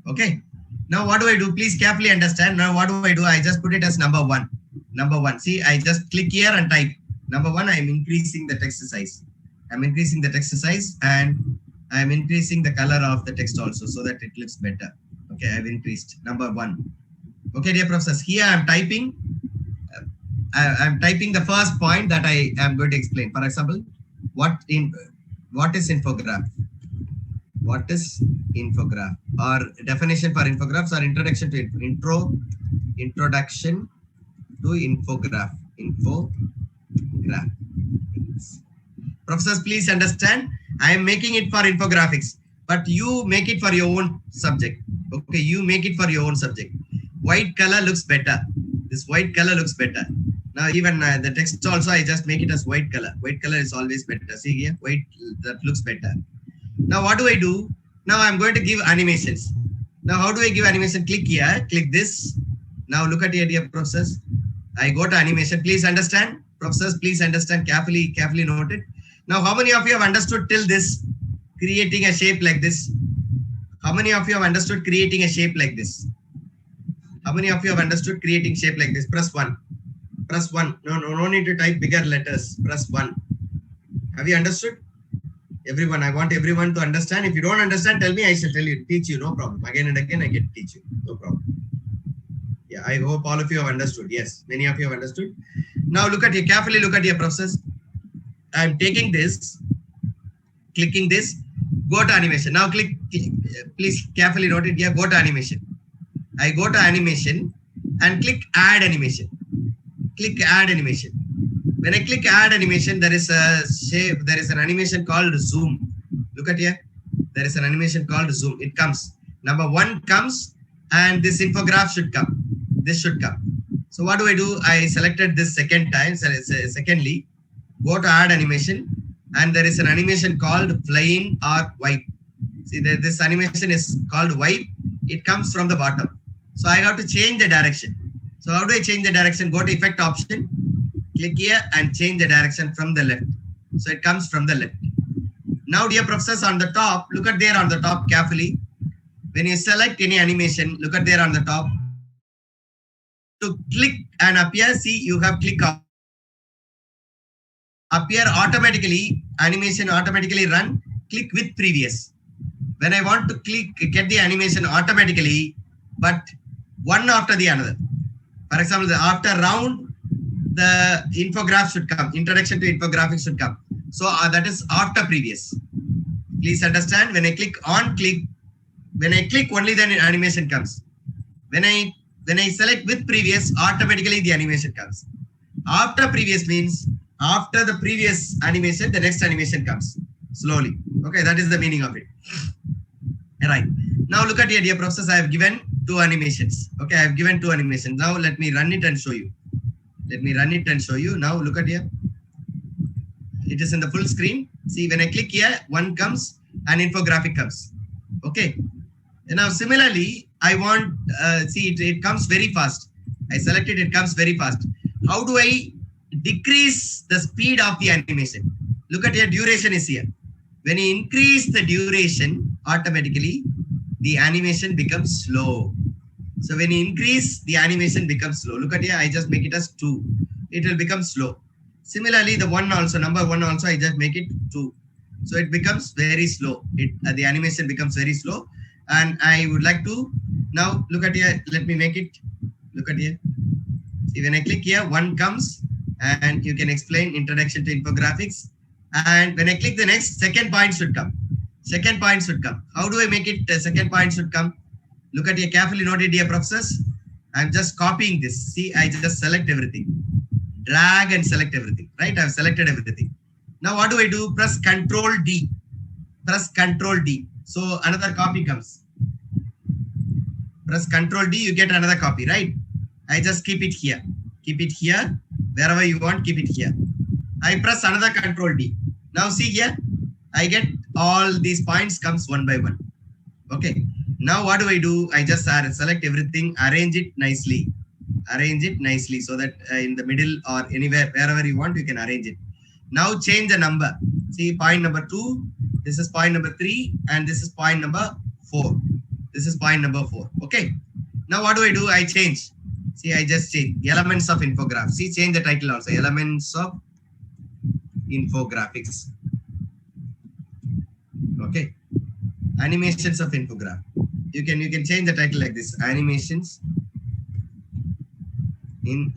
Okay. Now what do? Please carefully understand. Now what do? I just put it as number 1. Number 1. See, I just click here and type. Number 1, I am increasing the text size. I'm increasing the text size and I'm increasing the color of the text also so that it looks better. Okay, I've increased number 1. Okay, dear professors, here I'm typing. I'm typing the first point that I am going to explain. For example, what is infograph? What is infograph? Or definition for infographs or introduction to introduction to infograph. Infograph. Professors, please understand. I am making it for infographics, but you make it for your own subject. Okay, you make it for your own subject. White color looks better. This white color looks better. Now even the text also, I just make it as white color. White color is always better. See here, white, that looks better. Now what do? Now I'm going to give animations. Now how do I give animation? Click here, click this. Now look at here, dear professors. I go to animation. Please understand. Professors, please understand. Carefully note it. Now how many of you have understood till this? Creating a shape like this. How many of you have understood creating a shape like this? How many of you have understood creating shape like this? Press 1. Press 1. No need to type bigger letters. Press 1. Have you understood? Everyone, I want everyone to understand. If you don't understand, tell me, I shall tell you, teach you, no problem. Again and again, I can teach you, no problem. Yeah, I hope all of you have understood. Yes, many of you have understood. Now look at here, carefully look at your process. I'm taking this, clicking this, go to animation. Now click, please carefully note it here, go to animation. I go to animation and click add animation. Click add animation. When I click add animation, there is a shape, there is an animation called zoom. Look at here. There is an animation called zoom. It comes. Number 1 comes and this infograph should come. This should come. So what do? I selected this second time. So secondly, go to add animation and there is an animation called flying or wipe. See, this animation is called wipe. It comes from the bottom. So I have to change the direction. So how do I change the direction? Go to effect option. Click here and change the direction from the left. So it comes from the left. Now, dear professors, on the top, look at there on the top carefully. When you select any animation, look at there on the top. To click and appear, see, you have click up. Appear automatically, animation automatically run, click with previous. When I want to click, get the animation automatically, but one after the another. For example, after round, the infograph should come. Introduction to infographics should come. So that is after previous. Please understand. When I click on click, when I click only then animation comes. When I select with previous, automatically the animation comes. After previous means after the previous animation, the next animation comes slowly. Okay, that is the meaning of it. Right. Now look at here, dear professors. I have given 2 animations. Okay, I have given 2 animations. Now let me run it and show you. Let me run it and show you. Now look at here. It is in the full screen. See, when I click here, one comes and infographic comes. Okay. And now similarly, I want, see, it comes very fast. I select it, it comes very fast. How do I decrease the speed of the animation? Look at here, duration is here. When you increase the duration, automatically, the animation becomes slow. So when you increase, the animation becomes slow. Look at here, I just make it as 2. It will become slow. Similarly, the 1 also, number 1 also, I just make it 2. So it becomes very slow. The animation becomes very slow. And I would like to, now look at here, let me make it, look at here. See, when I click here, 1 comes and you can explain introduction to infographics. And when I click the next, second point should come. Second point should come. How do I make it? Second point should come. Look at here carefully, noted, dear professors. I'm just copying this. See, I just select everything. Drag and select everything, right? I've selected everything. Now what do I do? Press Control D. Press Control D. So another copy comes. Press Control D, you get another copy, right? I just keep it here. Keep it here. Wherever you want, keep it here. I press another Control D. Now see here, I get all these points comes one by one. Okay. Now what do? I just select everything, arrange it nicely. Arrange it nicely so that in the middle or anywhere, wherever you want, you can arrange it. Now change the number. See, point number 2, this is point number 3, and this is point number 4. This is point number 4. Okay. Now what do? I change. See, I just change elements of infographics. See, change the title also. Elements of infographics. Okay. Animations of infograph. You can change the title like this. Animations in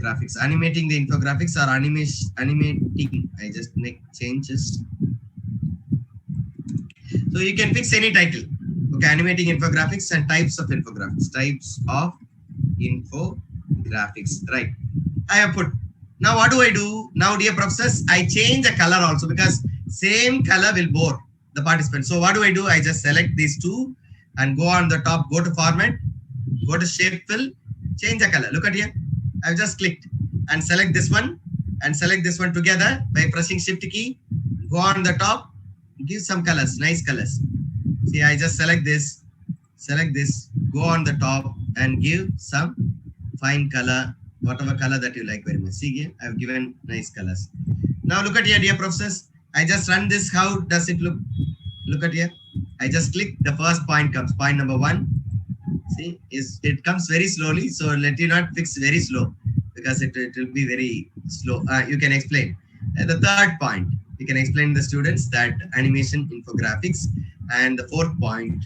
infographics. Animating the infographics or animating. I just make changes. So you can fix any title. Okay, animating infographics and types of infographics. Types of infographics. Right. I have put. Now what do? Now, dear professors, I change the color also because same color will bore the participant. So what do? I just select these two and go on the top, go to format, go to shape fill, change the color. Look at here. I've just clicked and select this one and select this one together by pressing shift key. Go on the top, give some colors, nice colors. See, I just select this, go on the top and give some fine color, whatever color that you like very much. See here, I've given nice colors. Now look at here, dear professors. I just run this. How does it look? Look at here. I just click. The first point comes. Point number 1. See, it comes very slowly. So let you not fix very slow because it will be very slow. You can explain. The third point, you can explain to the students that animation infographics. And the fourth point.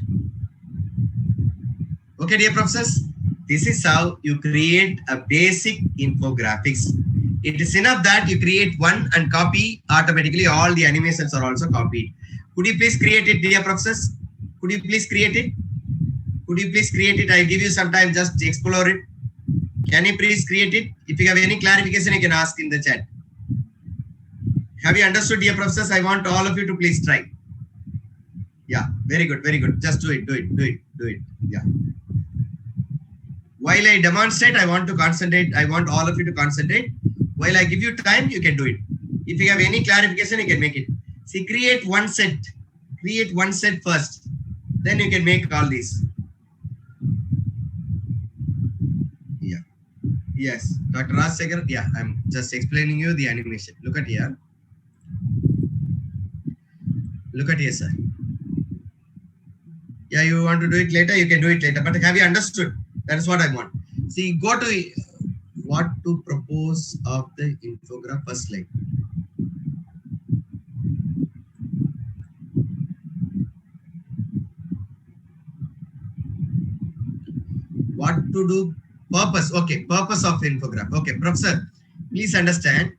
Okay, dear professors. This is how you create a basic infographics. It is enough that you create one and copy, automatically all the animations are also copied. Could you please create it, dear professors? Could you please create it? Could you please create it? I'll give you some time, just explore it. Can you please create it? If you have any clarification, you can ask in the chat. Have you understood, dear professors? I want all of you to please try. Yeah, very good, very good. Just do it. Yeah. While I demonstrate, I want to concentrate. I want all of you to concentrate. While I give you time, you can do it. If you have any clarification, you can make it. See, create one set. Create one set first. Then you can make all these. Yeah. Yes. Dr. Rajsekhar, yeah, I'm just explaining you the animation. Look at here. Look at here, sir. Yeah, you want to do it later, you can do it later. But have you understood? That is what I want. See, go to what to propose of the infograph first slide. What to do? Purpose. Okay, purpose of infograph. Okay, professor, please understand.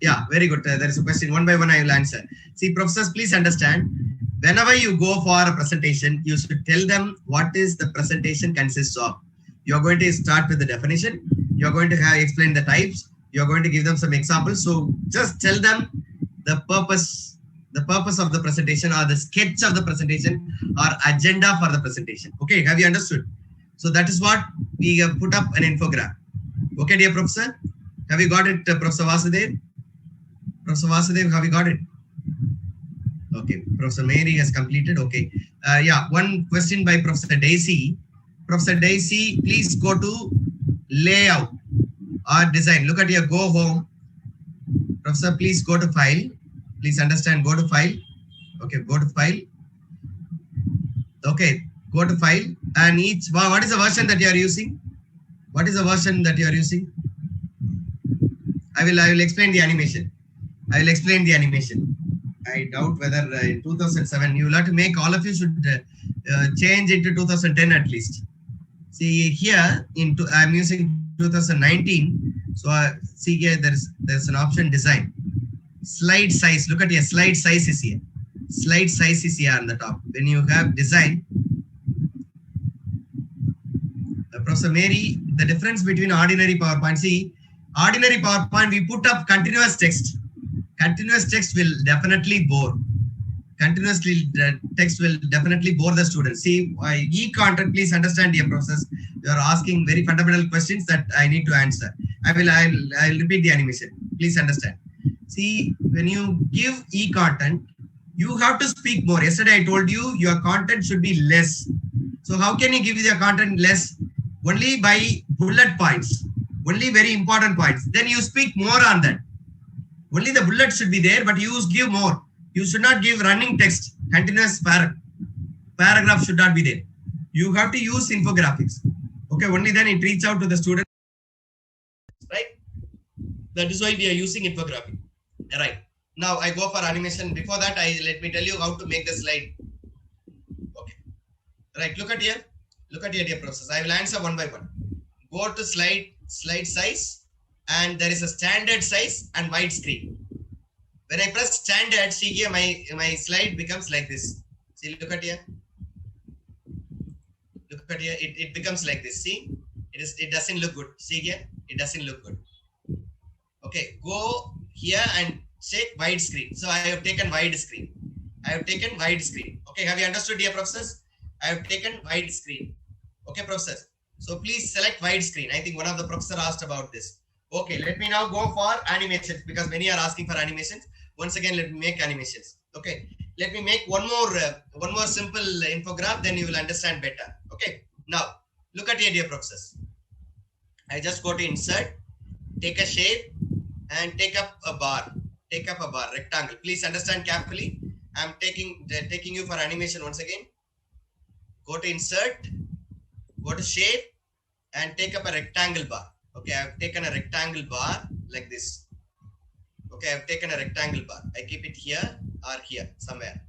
Yeah, very good. There is a question. One by one, I will answer. See, professors, please understand. Whenever you go for a presentation, you should tell them what is the presentation consists of. You're going to start with the definition. You're going to explain the types. You're going to give them some examples. So just tell them the purpose of the presentation or the sketch of the presentation or agenda for the presentation. Okay, have you understood? So that is what we have put up an infograph. Okay, dear professor, have you got it, Professor Vasudev? Professor Vasudev, have you got it? Okay, Professor Mary has completed. Okay. Yeah, one question by Professor Daisy. Professor Daisy, please go to layout or design. Look at your go home. Professor, please go to file. Please understand, go to file. Okay, go to file. Okay, go to file. And what is the version that you are using? What is the version that you are using? I will explain the animation. I will explain the animation. I doubt whether in 2007 you will have to make, all of you should change it to 2010 at least. See here, I'm using 2019. So see here, there's an option design. Slide size. Look at here. Slide size is here. slide size is here on the top. When you have design, Professor Mary, the difference between ordinary PowerPoint, see, ordinary PowerPoint, we put up continuous text. Continuous text will definitely bore. Continuously text will definitely bore the students. See, e-content, please understand, dear professors. You are asking very fundamental questions that I need to answer. I'll repeat the animation. Please understand. See, when you give e-content, you have to speak more. Yesterday I told you your content should be less. So how can you give your content less? Only by bullet points, only very important points. Then you speak more on that. Only the bullet should be there, but you give more. You should not give running text, continuous paragraph should not be there. You have to use infographics. Okay, only then it reaches out to the student. Right? That is why we are using infographic. Right. Now I go for animation. Before that, let me tell you how to make the slide. Okay. Right. Look at here. Look at here, dear process. I will answer one by one. Go to slide size, and there is a standard size and wide screen. When I press standard, see here my slide becomes like this. See, look at here. Look at here. It becomes like this. See, it doesn't look good. See here, it doesn't look good. Okay, go here and check wide screen. So I have taken wide screen. Okay, have you understood, dear professors? I have taken wide screen. Okay, professors. So please select wide screen. I think one of the professors asked about this. Okay, let me now go for animations because many are asking for animations. Once again, let me make animations. Okay, let me make one more simple infograph. Then you will understand better. Okay, now look at here, dear professors. I just go to insert, take a shape, and take up a bar. Rectangle. Please understand carefully. I'm taking you for animation once again. Go to insert, go to shape, and take up a rectangle bar. Okay, I've taken a rectangle bar like this. Okay, I've taken a rectangle bar. I keep it here or here somewhere.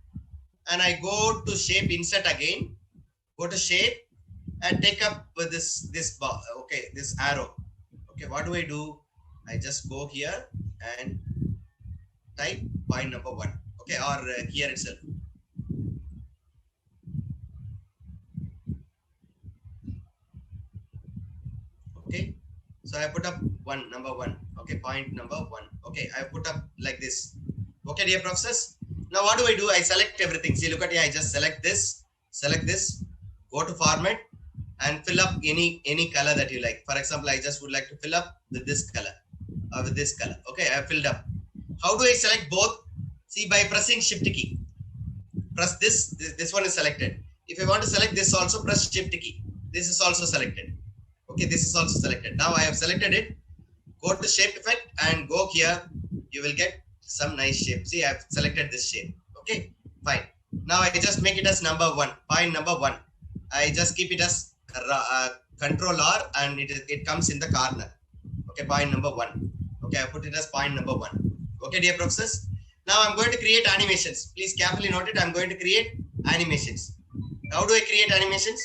And I go to shape, insert again. Go to shape and take up this bar. Okay, this arrow. Okay, what do? I just go here and type point number 1. Okay, or here itself. Okay, so I put up number 1. Okay, point number 1. Okay, I put up like this. Okay, dear professors. Now what do? I select everything. See, look at here. I just select this, go to format and fill up any color that you like. For example, I just would like to fill up with this color or with this color. Okay, I have filled up. How do I select both? See, by pressing shift key. Press this one is selected. If I want to select this also, press shift key. This is also selected. Okay, this is also selected. Now I have selected it. Go to shape effect and go here. You will get some nice shape. See, I have selected this shape. Okay, fine. Now I just make it as number 1, point number 1. I just keep it as Control R and it comes in the corner. Okay, point number 1. Okay, I put it as point number 1. Okay, dear professors. Now I'm going to create animations. Please carefully note it. I'm going to create animations. How do I create animations?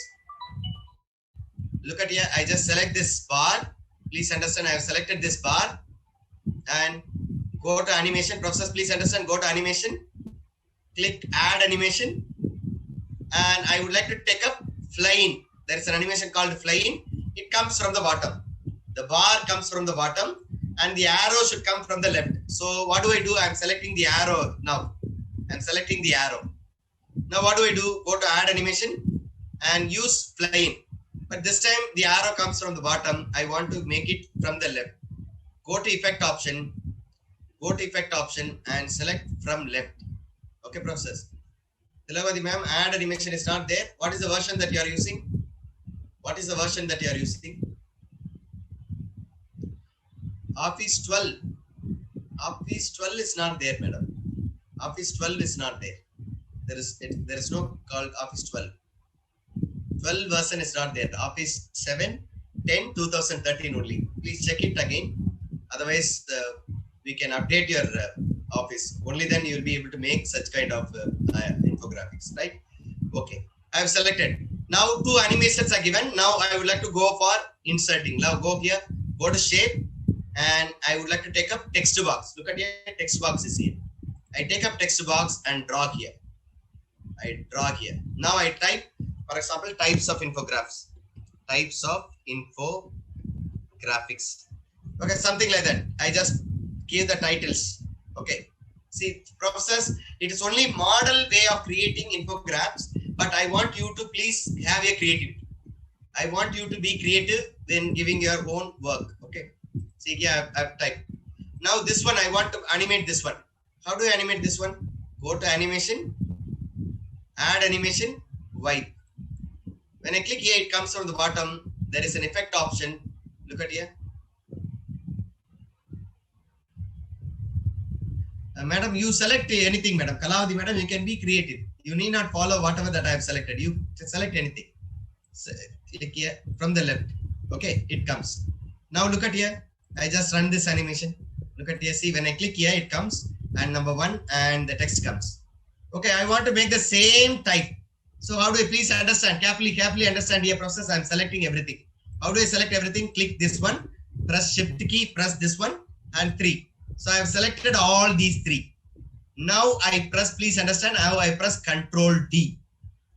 Look at here. I just select this bar. Please understand, I have selected this bar and go to animation. Professors, please understand, go to animation. Click add animation. And I would like to take up flying. There is an animation called flying. It comes from the bottom. The bar comes from the bottom and the arrow should come from the left. So what do? I'm selecting the arrow now. I'm selecting the arrow. Now what do? Go to add animation and use flying. But this time the arrow comes from the bottom. I want to make it from the left. Go to effect option. And select from left. Okay, process. Tilavadi ma'am, add animation is not there. What is the version that you are using? Office 12. Office 12 is not there, madam. Office 12 is not there. There is no called Office 12. 12 version is not there. Office 7, 10, 2013 only. Please check it again. Otherwise, we can update your office. Only then you will be able to make such kind of infographics, right? Okay. I have selected. Now 2 animations are given. Now I would like to go for inserting. Now go here, go to shape, and I would like to take up text box. Look at here, text box is here. I take up text box and draw here. I draw here. Now I type, for example, types of infographics. Types of infographics. Okay, something like that. I just give the titles. Okay. See, process, it is only model way of creating infographics, but I want you to please have a creativity. I want you to be creative when giving your own work. Okay. See here, I've typed. Now this one, I want to animate this one. How do I animate this one? Go to animation, add animation, wipe. When I click here, it comes from the bottom. There is an effect option. Look at here. Madam, you select anything, madam. Kalavati, madam, you can be creative. You need not follow whatever that I have selected. You select anything. So, click here from the left. Okay, it comes. Now look at here. I just run this animation. Look at here. See, when I click here, it comes. And number one, and the text comes. Okay, I want to make the same type. So how do I please understand? Carefully understand here process. I'm selecting everything. How do I select everything? Click this one. Press shift key. Press this one. And 3. So I have selected all these 3. Now I press, please understand, how I press Control D.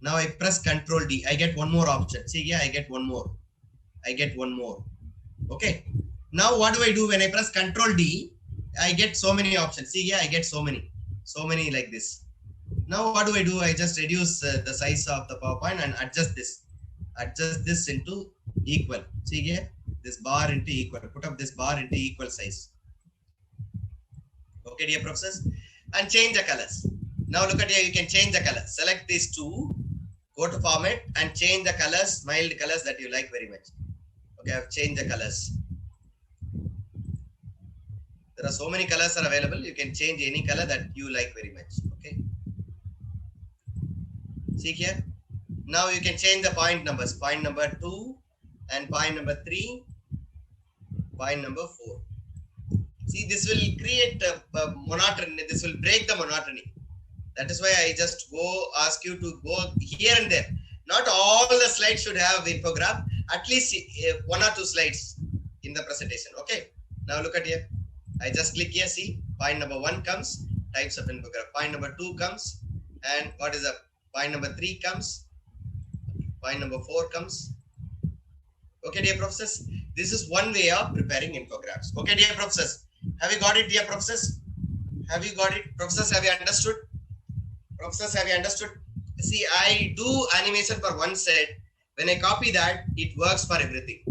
Now I press Control D. I get one more option. See here, I get one more. I get one more. Okay. Now what do I do when I press Control D? I get so many options. See here, I get so many like this. Now what do? I just reduce the size of the PowerPoint and adjust this. Adjust this into equal. See here, this bar into equal. Put up this bar into equal size. Okay, dear professors, and change the colors. Now look at here, you can change the color. Select these 2, go to format and change the colors, mild colors that you like very much. Okay, I've changed the colors. There are so many colors are available. You can change any color that you like very much. Okay. See here. Now you can change the point numbers. Point number 2 and point number 3. Point number 4. See, this will create a monotony. This will break the monotony. That is why I just ask you to go here and there. Not all the slides should have infograph. At least 1 or 2 slides in the presentation. Okay. Now look at here. I just click here. See, point number 1 comes. Types of infograph. Point number 2 comes. And what is the point number 3 comes. Point number 4 comes. Okay, dear professors. This is one way of preparing infographics. Okay, dear professors. Have you got it, dear professors? Have you got it? Professors, have you understood? Professors, have you understood? See, I do animation for one set. When I copy that, it works for everything.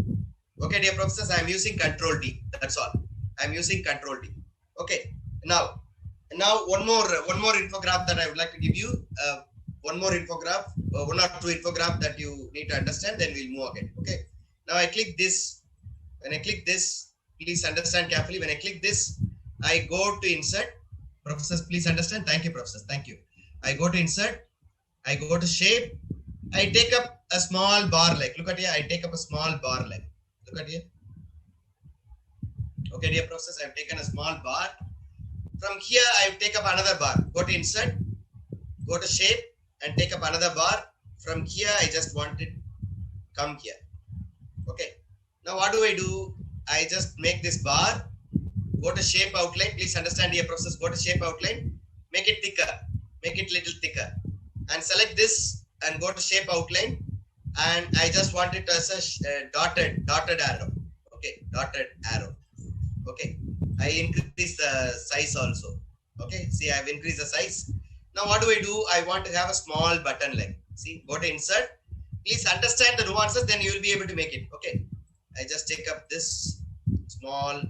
Okay, dear professors, I am using Control D. That's all. I am using Control D. Okay. Now one more infograph that I would like to give you. One more infograph, 1 or 2 infograph that you need to understand. Then we'll move again. Okay. Now I click this. When I click this, please understand carefully. When I click this, I go to insert. Professors, please understand. Thank you, professors. Thank you. I go to insert. I go to shape. I take up a small bar like. Look at here. I take up a small bar like. Look at here. Okay, dear professors, I have taken a small bar. From here, I take up another bar. Go to insert. Go to shape and take up another bar. From here, I just want it come here. Okay. Now what do? I just make this bar. Go to shape outline. Please understand here, process. Go to shape outline. Make it thicker. Make it little thicker. And select this and go to shape outline. And I just want it as a dotted arrow. Okay, dotted arrow. Okay. I increase the size also. Okay. See, I've increased the size. Now what do? I want to have a small button like. See, go to insert. Please understand the nuances, then you will be able to make it. Okay. I just take up this small.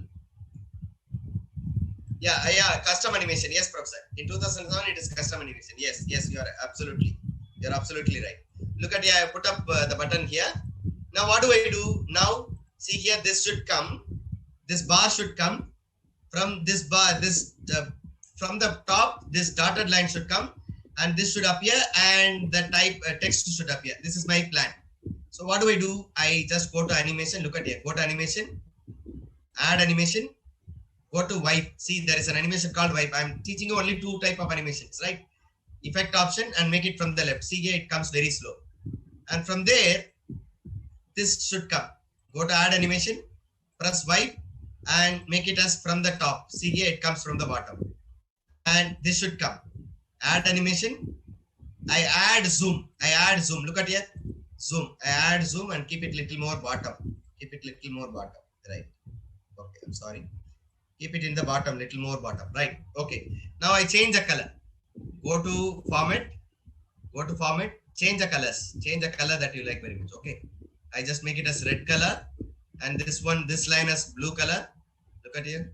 Yeah, custom animation. Yes, professor. In 2007, it is custom animation. Yes, you're absolutely right. Look at here, I put up the button here. Now what do? Now, see here, this should come. This bar should come from this bar. From the top, this dotted line should come, and this should appear, and the type text should appear. This is my plan. So what do? I just go to animation. Look at here. Go to animation. Add animation. Go to wipe. See, there is an animation called wipe. I'm teaching you only 2 type of animations, right? Effect option and make it from the left. See here, it comes very slow. And from there, this should come. Go to add animation. Press wipe and make it as from the top. See here, it comes from the bottom. And this should come. Add animation. I add zoom. Look at here. Zoom. I add zoom and keep it little more bottom. Right. Okay. I'm sorry. Keep it in the bottom, little more bottom. Right. Okay. Now I change the color. Go to format. Change the colors. Change the color that you like very much. Okay. I just make it as red color, and this line as blue color. Look at here.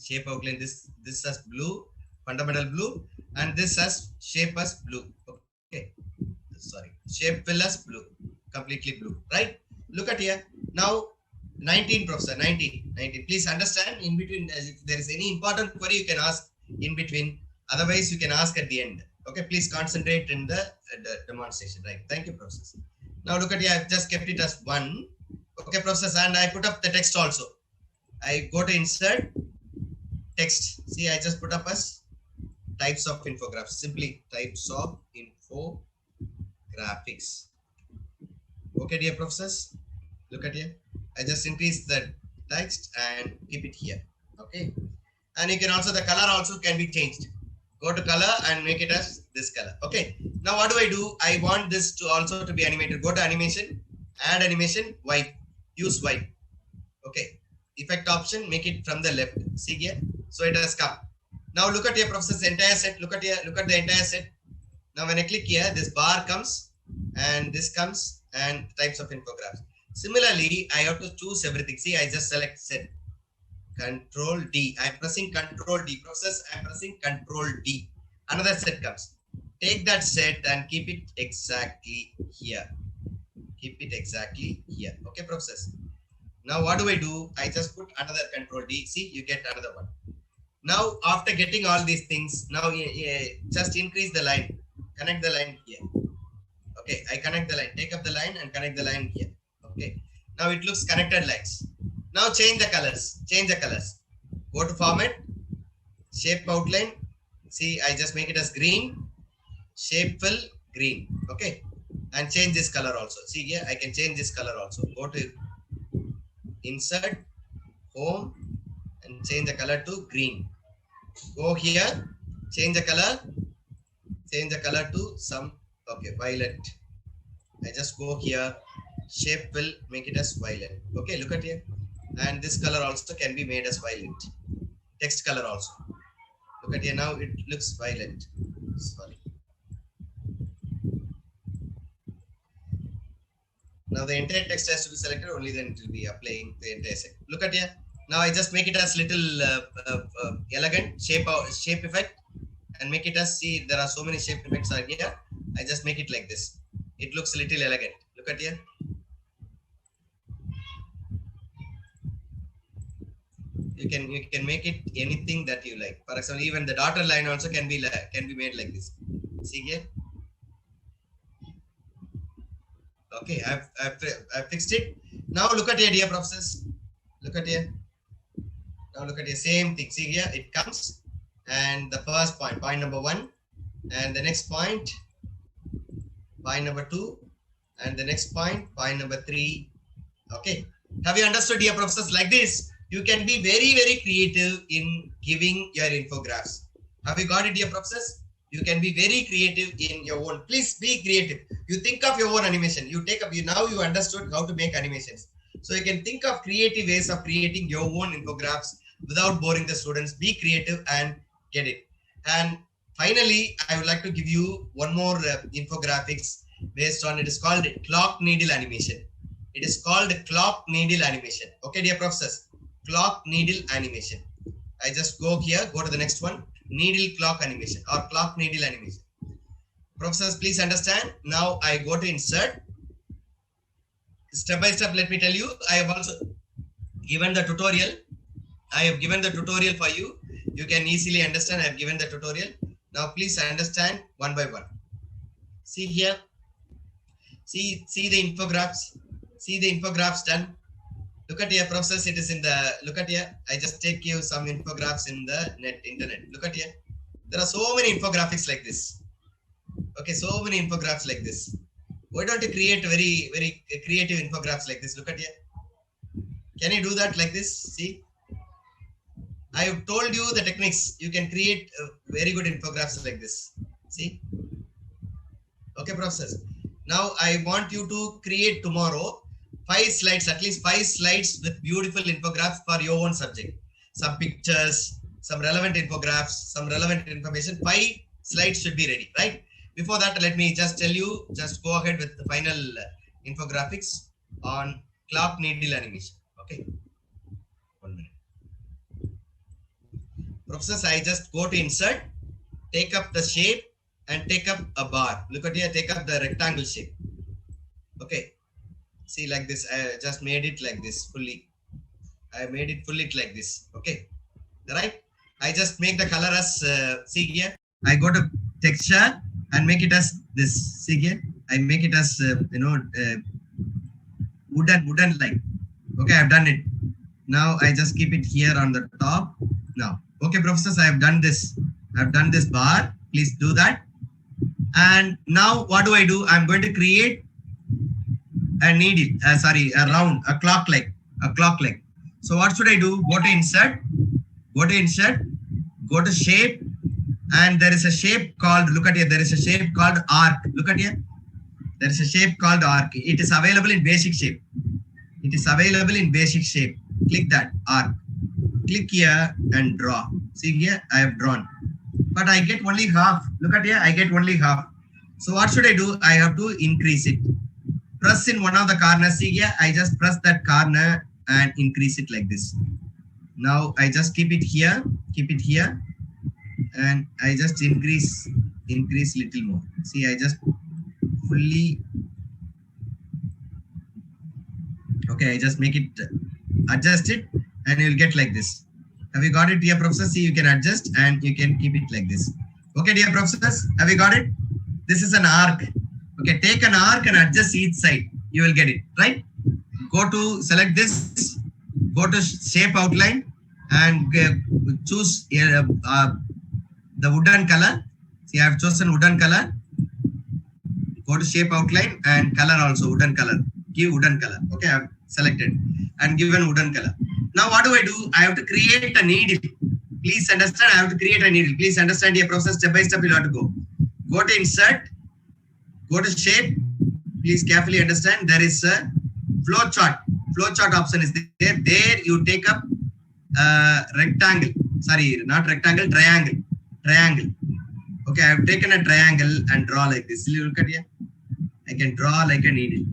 Shape outline. This as blue, fundamental blue, and this as shape as blue. Okay. Sorry. Shape fill as blue. Completely blue. Right. Look at here. Now 19, professor. 19. Please understand in between. If there is any important query, you can ask in between. Otherwise, you can ask at the end. Okay, please concentrate in the demonstration. Right. Thank you, professor. Now look at here. I've just kept it as 1. Okay, professor, and I put up the text also. I go to insert text. See, I just put up as types of infographics. Simply types of infographics. Okay, dear professors. Look at here. I just increase the text and keep it here. Okay. And you can also, the color also can be changed. Go to color and make it as this color. Okay. Now what do? I want this to also to be animated. Go to animation, add animation, wipe. Use wipe. Okay. Effect option, make it from the left. See here. So it has come. Now look at your professor's entire set. Look at here. Look at the entire set. Now when I click here, this bar comes and this comes and types of infographics. Similarly, I have to choose everything. See, I just select set. Control D. I'm pressing Control D. Process. I'm pressing Control D. Another set comes. Take that set and keep it exactly here. Okay, process. Now what do? I just put another Control D. See, you get another one. Now after getting all these things, now just increase the line. Connect the line here. Okay, I connect the line. Take up the line and connect the line here. Okay. Now it looks connected lines. Now change the colors. Go to format, shape outline. See, I just make it as green, shape fill green. Okay. And change this color also. See here, I can change this color also. Go to insert, home, and change the color to green. Go here, change the color to some, okay, violet. I just go here, shape fill, make it as violet. Okay, look at here. And this color also can be made as violet. Text color also. Look at here, now it looks violet. Sorry. Now the entire text has to be selected, only then it will be applying the entire set. Look at here. Now I just make it as little elegant shape effect and make it as, see, there are so many shape effects are here. I just make it like this. It looks a little elegant. Look at here. You can make it anything that you like. For example, even the dotted line also can be made like this. See here. Okay, I've fixed it. Now look at here, dear professors. Look at here. Now look at here. Same thing. See here. It comes, and the first point number 1, and the next point number 2, and the next point number 3. Okay. Have you understood, dear professors? Like this, you can be very, very creative in giving your infographics. Have you got it, dear professors? You can be very creative in your own. Please be creative. You think of your own animation. Now you understood how to make animations. So you can think of creative ways of creating your own infographics without boring the students. Be creative and get it. And finally, I would like to give you one more infographics based on, it is called clock needle animation. It is called clock needle animation. Okay, dear professors, clock needle animation. I just go here, go to the next one, needle clock animation or clock needle animation. Professors, please understand. Now I go to insert. Step by step, let me tell you, I have also given the tutorial. I have given the tutorial for you. You can easily understand. I have given the tutorial. Now please understand one by one. See here. See the infographs. See the infographs done. Look at here, professors. It is in the, look at here. I just take you some infographs in the internet. Look at here. There are so many infographics like this. Okay, so many infographics like this. Why don't you create very, very creative infographics like this? Look at here. Can you do that like this? See, I have told you the techniques. You can create very good infographics like this. See, Okay, professors. Now I want you to create tomorrow 5 slides, at least 5 slides with beautiful infographs for your own subject. Some pictures, some relevant infographs, some relevant information. 5 slides should be ready, right? Before that, let me just tell you, just go ahead with the final infographics on clock needle animation. Okay. 1 minute. Professors, I just go to insert, take up the shape and take up a bar. Look at here, take up the rectangle shape. Okay. See, like this, I just made it like this fully. I made it fully like this. Okay. Right. I just make the color as, see here. I go to texture and make it as this. See here. I make it as, wooden like. Okay. I've done it. Now I just keep it here on the top. Now, okay, professors, I have done this. I've done this bar. Please do that. And now what do I do? I'm going to create a needle, a round, a clock like. So what should I do? Go to insert, go to shape, and there is a shape called, look at here, there is a shape called arc. Look at here. There is a shape called arc. It is available in basic shape. Click that, arc. Click here and draw. See here, I have drawn. But I get only half. Look at here, I get only half. So what should I do? I have to increase it. Press in one of the corners. See here, I just press that corner and increase it like this. Now I just keep it here, and I just increase little more. See, I just fully, okay, I just make it, adjust it, and you'll get like this. Have you got it, dear professor? See, you can adjust and you can keep it like this. Okay, dear professors, have you got it? This is an arc. Okay, take an arc and adjust each side. You will get it, right? Go to select this, go to shape outline and choose the wooden color. See, I have chosen wooden color. Go to shape outline and color also, wooden color. Give wooden color. Okay, I have selected and given wooden color. Now what do? I have to create a needle. Please understand, I have to create a needle. Please understand your process, step by step you have to go. Go to insert, go to shape. Please carefully understand, there is a flow chart. Flow chart option is there. There you take up rectangle. Sorry, not rectangle, triangle. Okay, I have taken a triangle and draw like this. Look at here. I can draw like a needle.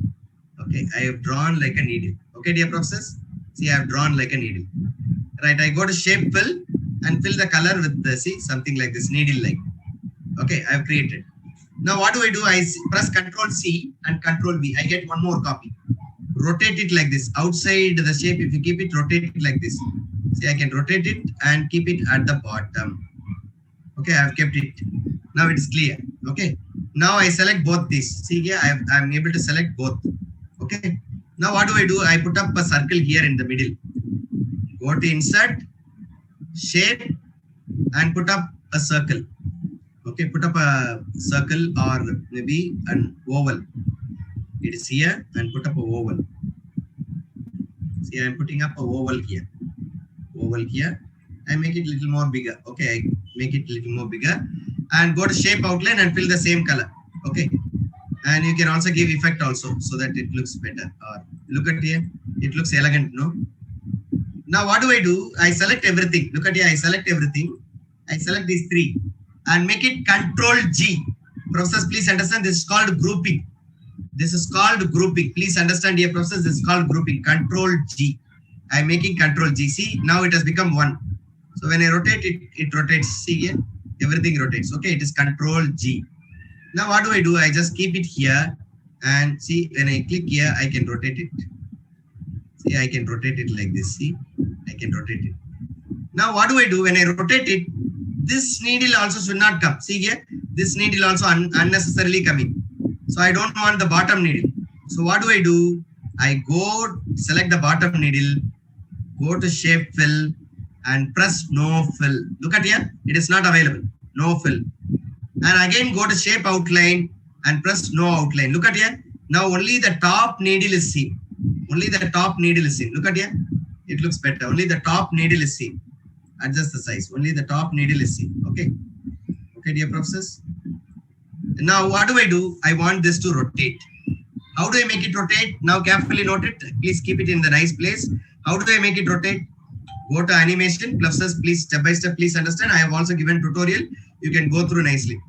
Okay, I have drawn like a needle. Okay, dear professors. See, I have drawn like a needle. Right, I go to shape fill and fill the color with the, see, something like this, needle like. Okay, I have created. Now what do? I press Ctrl C and Ctrl V. I get one more copy. Rotate it like this. Outside the shape, if you keep it, rotate it like this. See, I can rotate it and keep it at the bottom. Okay, I have kept it. Now it is clear. Okay. Now I select both these. See here, I am able to select both. Okay. Now what do? I put up a circle here in the middle. Go to insert, shape, and put up a circle. Okay, put up a circle or maybe an oval. It is here and put up a oval. See, I am putting up a oval here. I make it a little more bigger. Okay, I make it a little more bigger. And go to shape outline and fill the same color. Okay. And you can also give effect also so that it looks better. Or look at here, it looks elegant, no? Now what do? I select everything. Look at here, I select everything. I select these three and make it Ctrl G. Professors, please understand, this is called grouping. Please understand here, professors, this is called grouping. Ctrl G. I'm making Ctrl G. See, now it has become one. So when I rotate it, it rotates. See here, everything rotates. Okay, it is Ctrl G. Now what do? I just keep it here and see, when I click here, I can rotate it. See, I can rotate it like this. See, I can rotate it. Now what do? When I rotate it, this needle also should not come. See here, this needle also unnecessarily coming. So I don't want the bottom needle. So what do? I go select the bottom needle, go to shape fill and press no fill. Look at here, it is not available. No fill. And again go to shape outline and press no outline. Look at here. Now only the top needle is seen. Look at here. It looks better. Only the top needle is seen. Adjust the size. Only the top needle is seen. Okay. Okay, dear professors. Now what do? I want this to rotate. How do I make it rotate? Now carefully note it. Please keep it in the nice place. How do I make it rotate? Go to animation, pluses, please step by step, please understand. I have also given tutorial. You can go through nicely.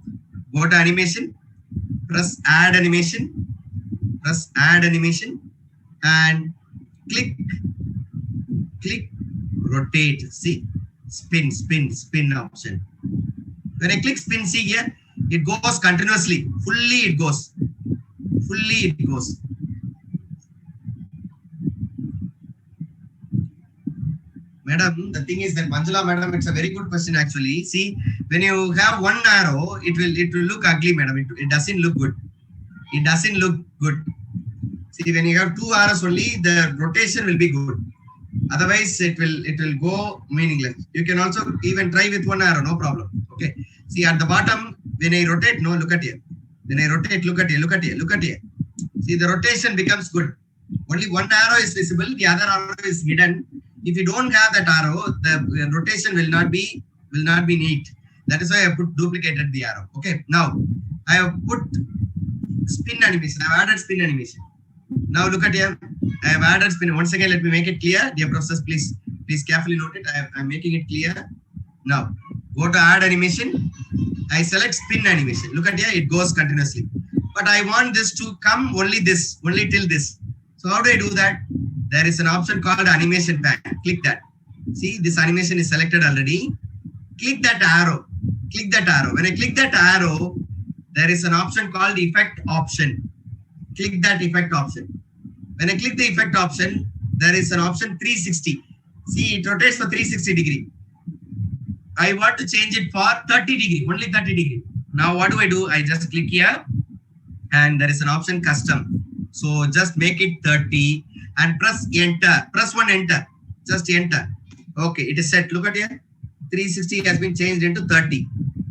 Go to animation, press add animation, and click rotate. See, spin option. When I click spin, see here, it goes continuously. Fully it goes. Madam, the thing is that Manjula madam, it's a very good question actually. See, when you have one arrow, it will look ugly, madam. It doesn't look good. See, when you have two arrows only, the rotation will be good. Otherwise, it will go meaningless. You can also even try with one arrow, no problem. Okay. See, at the bottom, when I rotate, no, look at here. When I rotate, look at here. See, the rotation becomes good. Only one arrow is visible, the other arrow is hidden. If you don't have that arrow, the rotation will not be neat. That is why I put duplicated the arrow. Okay. Now I have put spin animation. I have added spin animation. Now look at here. I have added spin. Once again, let me make it clear. Dear professors, please carefully note it. I'm making it clear. Now go to add animation. I select spin animation. Look at here. It goes continuously. But I want this to come only till this. So how do I do that? There is an option called animation pack. Click that. See, this animation is selected already. Click that arrow. When I click that arrow, there is an option called effect option. Click that effect option. When I click the effect option, there is an option 360. See, it rotates for 360 degree. I want to change it for 30 degree, only 30 degree. Now what do? I just click here and there is an option custom. So just make it 30 and press enter. Press one enter. Just enter. Okay, it is set. Look at here. 360 has been changed into 30.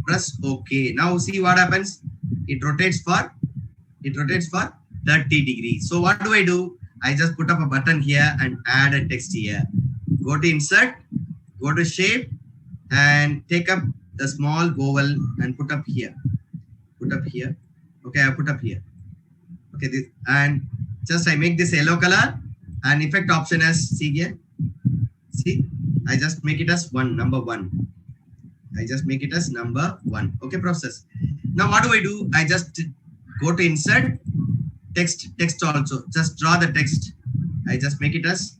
Press OK. Now see what happens. It rotates for 30 degrees. So what do? I just put up a button here and add a text here. Go to insert, go to shape and take up the small vowel and put up here. Okay, I put up here. Okay, this, and just I make this yellow color and effect option as, see here. See, I just make it as number one. Okay, process. Now what do? I just go to insert, text also. Just draw the text. I just make it as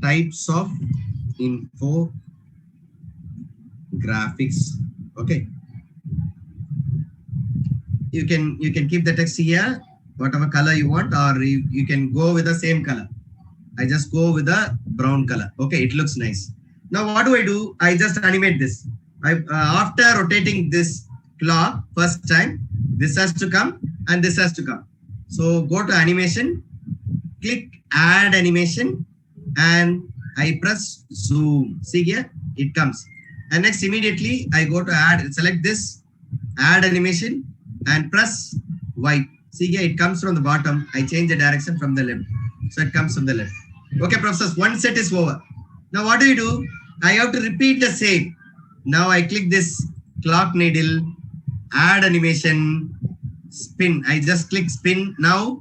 types of info graphics. Okay. You can keep the text here, whatever color you want, or you can go with the same color. I just go with the brown color. Okay, it looks nice. Now what do? I just animate this. After rotating this clock first time, this has to come and this has to come. So go to animation, click add animation, and I press zoom. See here, it comes. And next immediately I go to select this, add animation, and press Y. See here, it comes from the bottom. I change the direction from the left. So it comes from the left. Okay, professors, one set is over. Now what do? I have to repeat the same. Now I click this clock needle, add animation, spin. I just click spin. Now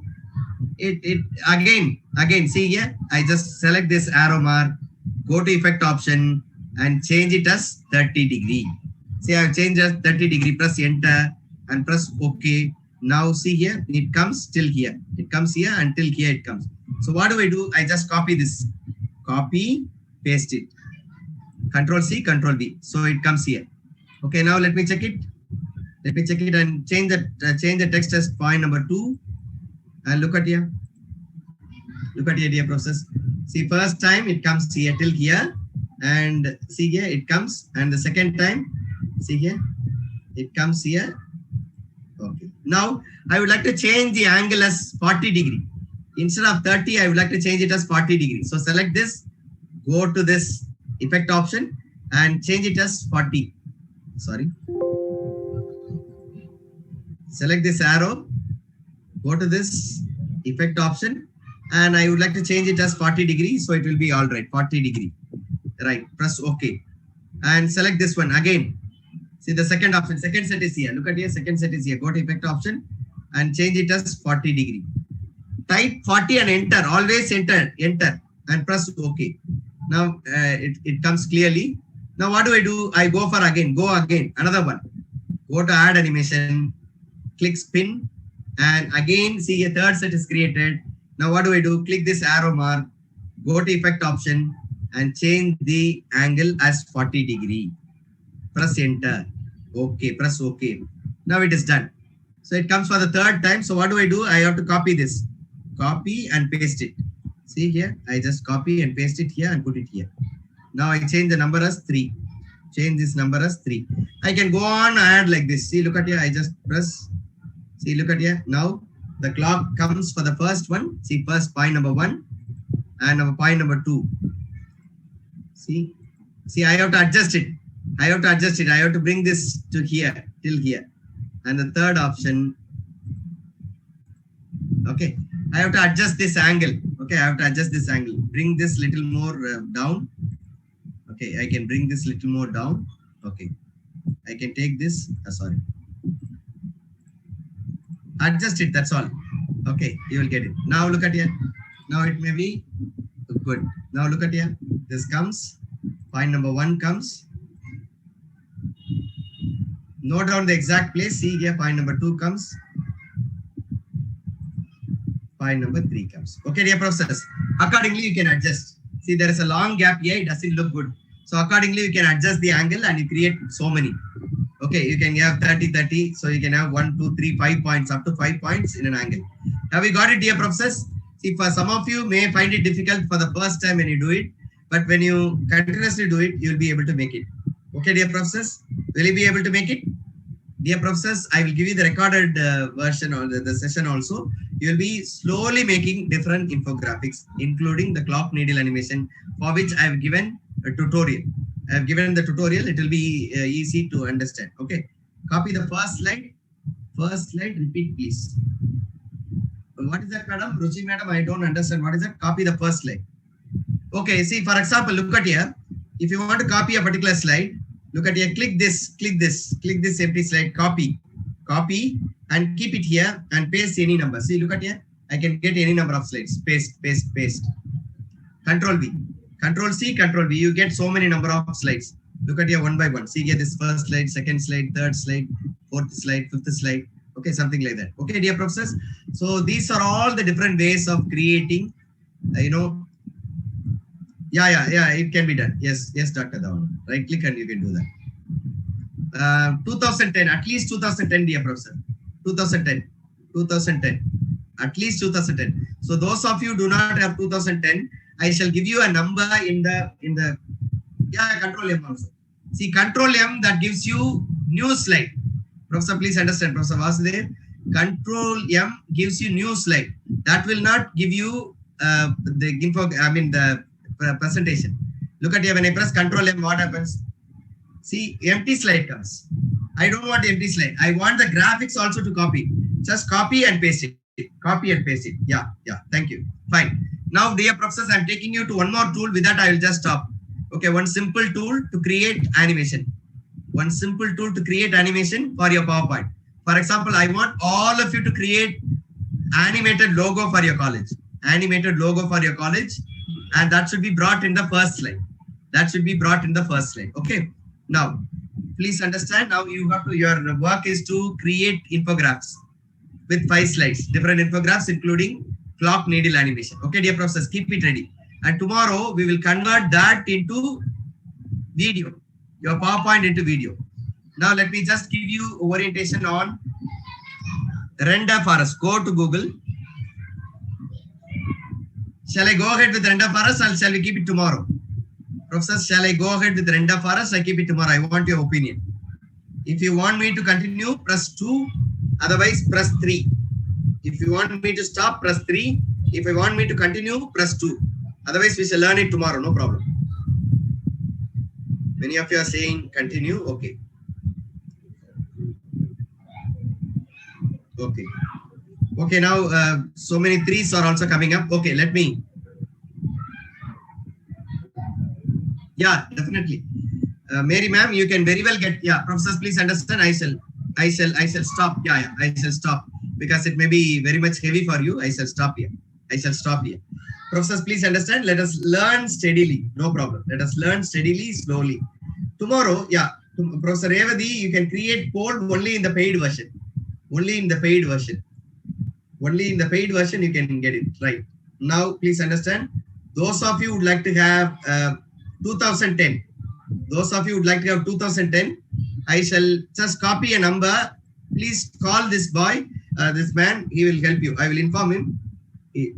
it again, see here, I just select this arrow mark, go to effect option and change it as 30 degree. See, I have changed as 30 degree, press enter and press OK. Now see here, it comes till here. It comes here until here it comes. So what do? I just copy this. Copy, paste it. Control C, Control V. So it comes here. Okay, now let me check it. And change the text as point number 2. And look at here. Dear process. See, first time it comes here till here. And see here, it comes. And the second time, see here, it comes here. Okay. Now, I would like to change the angle as 40 degree. Instead of 30, I would like to change it as 40 degree. So select this, go to this effect option and change it as 40. Sorry. Select this arrow, go to this effect option, and I would like to change it as 40 degree. So it will be all right, 40 degree. Right, press OK. And select this one again. See the second option, second set is here. Look at here, second set is here. Go to effect option and change it as 40 degree. Type 40 and enter, always enter and press OK. Now it comes clearly. Now what do? I go for again, another one. Go to add animation, click spin, and again see a third set is created. Now what do? Click this arrow mark, go to effect option and change the angle as 40 degree. Press enter. Okay, press OK. Now it is done. So it comes for the third time. So what do? I have to copy this. Copy and paste it. See here, I just copy and paste it here and put it here. Now I change the number as 3. Change this number as 3. I can go on add like this. See, look at here. I just press. See, look at here. Now the clock comes for the first one. See, first point number 1 and point number 2. See, I have to adjust it. I have to bring this to here, till here. And the third option. Okay. I have to adjust this angle. Okay, I have to adjust this angle. Bring this little more down. Okay, I can bring this little more down. Okay, I can take this. Sorry. Adjust it, that's all. Okay, you will get it. Now look at here. Now it may be good. Now look at here. This comes. Point number 1 comes. Note down the exact place. See here, point number 2 comes. Point number 3 comes. Okay, dear professors. Accordingly, you can adjust. See, there is a long gap here. It doesn't look good. So accordingly, you can adjust the angle and you create so many. Okay, you can have 30, 30. So you can have 1, 2, 3, 5 points, up to 5 points in an angle. Have you got it, dear professors? See, for some of you may find it difficult for the first time when you do it. But when you continuously do it, you'll be able to make it. Okay, dear professors. Will you be able to make it? Dear professors, I will give you the recorded version or the session also. You will be slowly making different infographics, including the clock needle animation, for which I have given a tutorial. I have given the tutorial. It will be easy to understand. Okay. Copy the first slide. First slide, repeat please. What is that, madam? Ruchi madam, I don't understand. What is that? Copy the first slide. Okay, see, for example, look at here. If you want to copy a particular slide, look at here, click this empty slide, copy, and keep it here and paste any number. See, look at here, I can get any number of slides, paste. Control V, Control C, Control V, you get so many number of slides. Look at here one by one. See here, this first slide, second slide, third slide, fourth slide, fifth slide. Okay, something like that. Okay, dear professors. So these are all the different ways of creating, Yeah, it can be done. Yes, Dr. Dhawan. Right click and you can do that. 2010, at least 2010, dear professor. 2010, at least 2010. So those of you do not have 2010, I shall give you a number in the Control M also. See, Control M, that gives you new slide. Professor, please understand, Professor Vasudev. Control M gives you new slide. That will not give you the presentation. Look at here, when I press Control M, what happens? See, empty slide comes. I don't want empty slide. I want the graphics also to copy. Just copy and paste it. Copy and paste it. Yeah. Thank you. Fine. Now, dear professors, I'm taking you to one more tool. With that, I will just stop. Okay, one simple tool to create animation. One simple tool to create animation for your PowerPoint. For example, I want all of you to create animated logo for your college. Animated logo for your college. And that should be brought in the first slide. Okay. Now, please understand. Now your work is to create infographics with 5 slides, different infographics, including clock needle animation. Okay, dear professors, keep it ready. And tomorrow we will convert that into video, your PowerPoint into video. Now, let me just give you orientation on Render Forest. Go to Google. Shall I go ahead with Render Forest or shall we keep it tomorrow? Professor, shall I go ahead with Render Forest? I keep it tomorrow. I want your opinion. If you want me to continue, press 2. Otherwise, press 3. If you want me to stop, press 3. If I want me to continue, press 2. Otherwise, we shall learn it tomorrow. No problem. Many of you are saying continue. Okay. Okay, now so many 3s are also coming up. Okay, let me. Yeah, definitely. Mary ma'am, you can very well get, yeah, professors, please understand, I shall stop. Yeah, I shall stop because it may be very much heavy for you. I shall stop here. Professors, please understand, let us learn steadily. No problem. Let us learn steadily, slowly. Tomorrow, yeah, Professor Revati, you can create poll only in the paid version. Only in the paid version you can get it, right? Now, please understand, those of you who would like to have 2010, I shall just copy a number. Please call this boy, this man, he will help you. I will inform him. He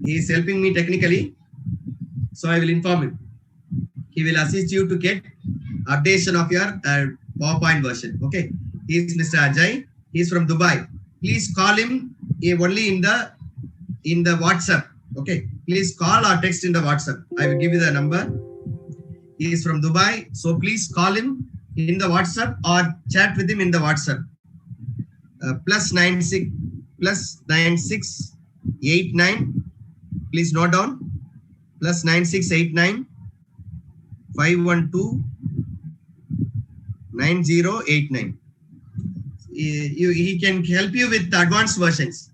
is helping me technically. So I will inform him. He will assist you to get updation of your PowerPoint version. Okay. He is Mr. Ajay. He is from Dubai. Please call him only in the WhatsApp. Okay. Please call or text in the WhatsApp. I will give you the number. He is from Dubai. So please call him in the WhatsApp or chat with him in the WhatsApp. +9689. Please note down. +9689 512 9089. He can help you with advanced versions.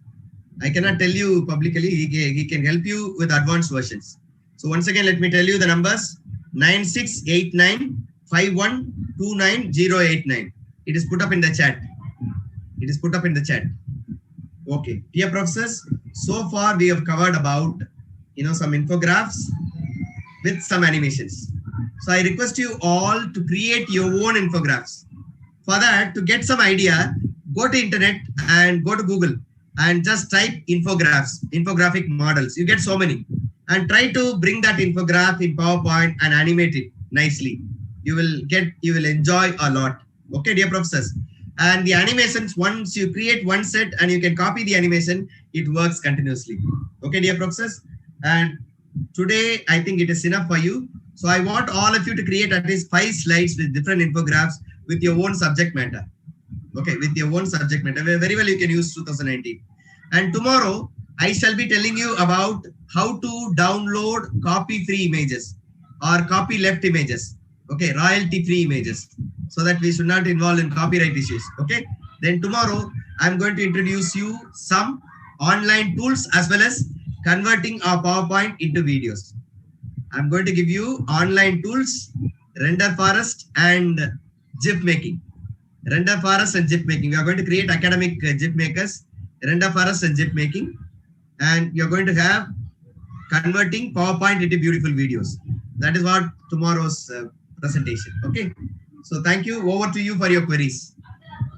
I cannot tell you publicly. He can help you with advanced versions. So once again, let me tell you the numbers. 9689 5129 089. It is put up in the chat. Okay, dear professors, so far we have covered about some infographics with some animations. So I request you all to create your own infographics. For that, to get some idea, go to internet and go to Google and just type infographic models. You get so many, and try to bring that infograph in PowerPoint and animate it nicely. You will enjoy a lot. Okay, dear professors. And the animations, once you create one set and you can copy the animation, it works continuously. Okay, dear professors. And today, I think it is enough for you. So I want all of you to create at least 5 slides with different infographics with your own subject matter. Okay, with your own subject matter. Very well, you can use 2019. And tomorrow, I shall be telling you about how to download copy-free images or copyleft images. Okay, royalty-free images, so that we should not involve in copyright issues. Okay, then tomorrow I'm going to introduce you some online tools as well as converting our PowerPoint into videos. I'm going to give you online tools, Render Forest and GIF making. Render Forest and GIF making. We are going to create academic GIF makers, Render Forest and GIF making, and you're going to have converting PowerPoint into beautiful videos. That is what tomorrow's presentation. Okay. So thank you. Over to you for your queries.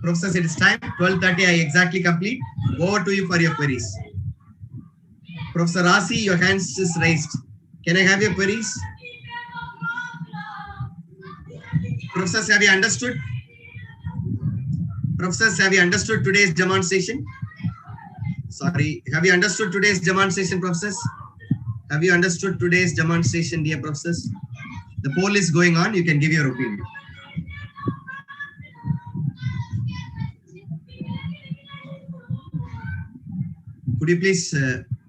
Professors, it is time. 12:30 I exactly complete. Over to you for your queries. Professor Rasi, your hands is raised. Can I have your queries? Professors, have you understood? Professors, have you understood today's demonstration? Sorry, have you understood today's demonstration, professors? Have you understood today's demonstration, dear professors? The poll is going on. You can give your opinion. Could you please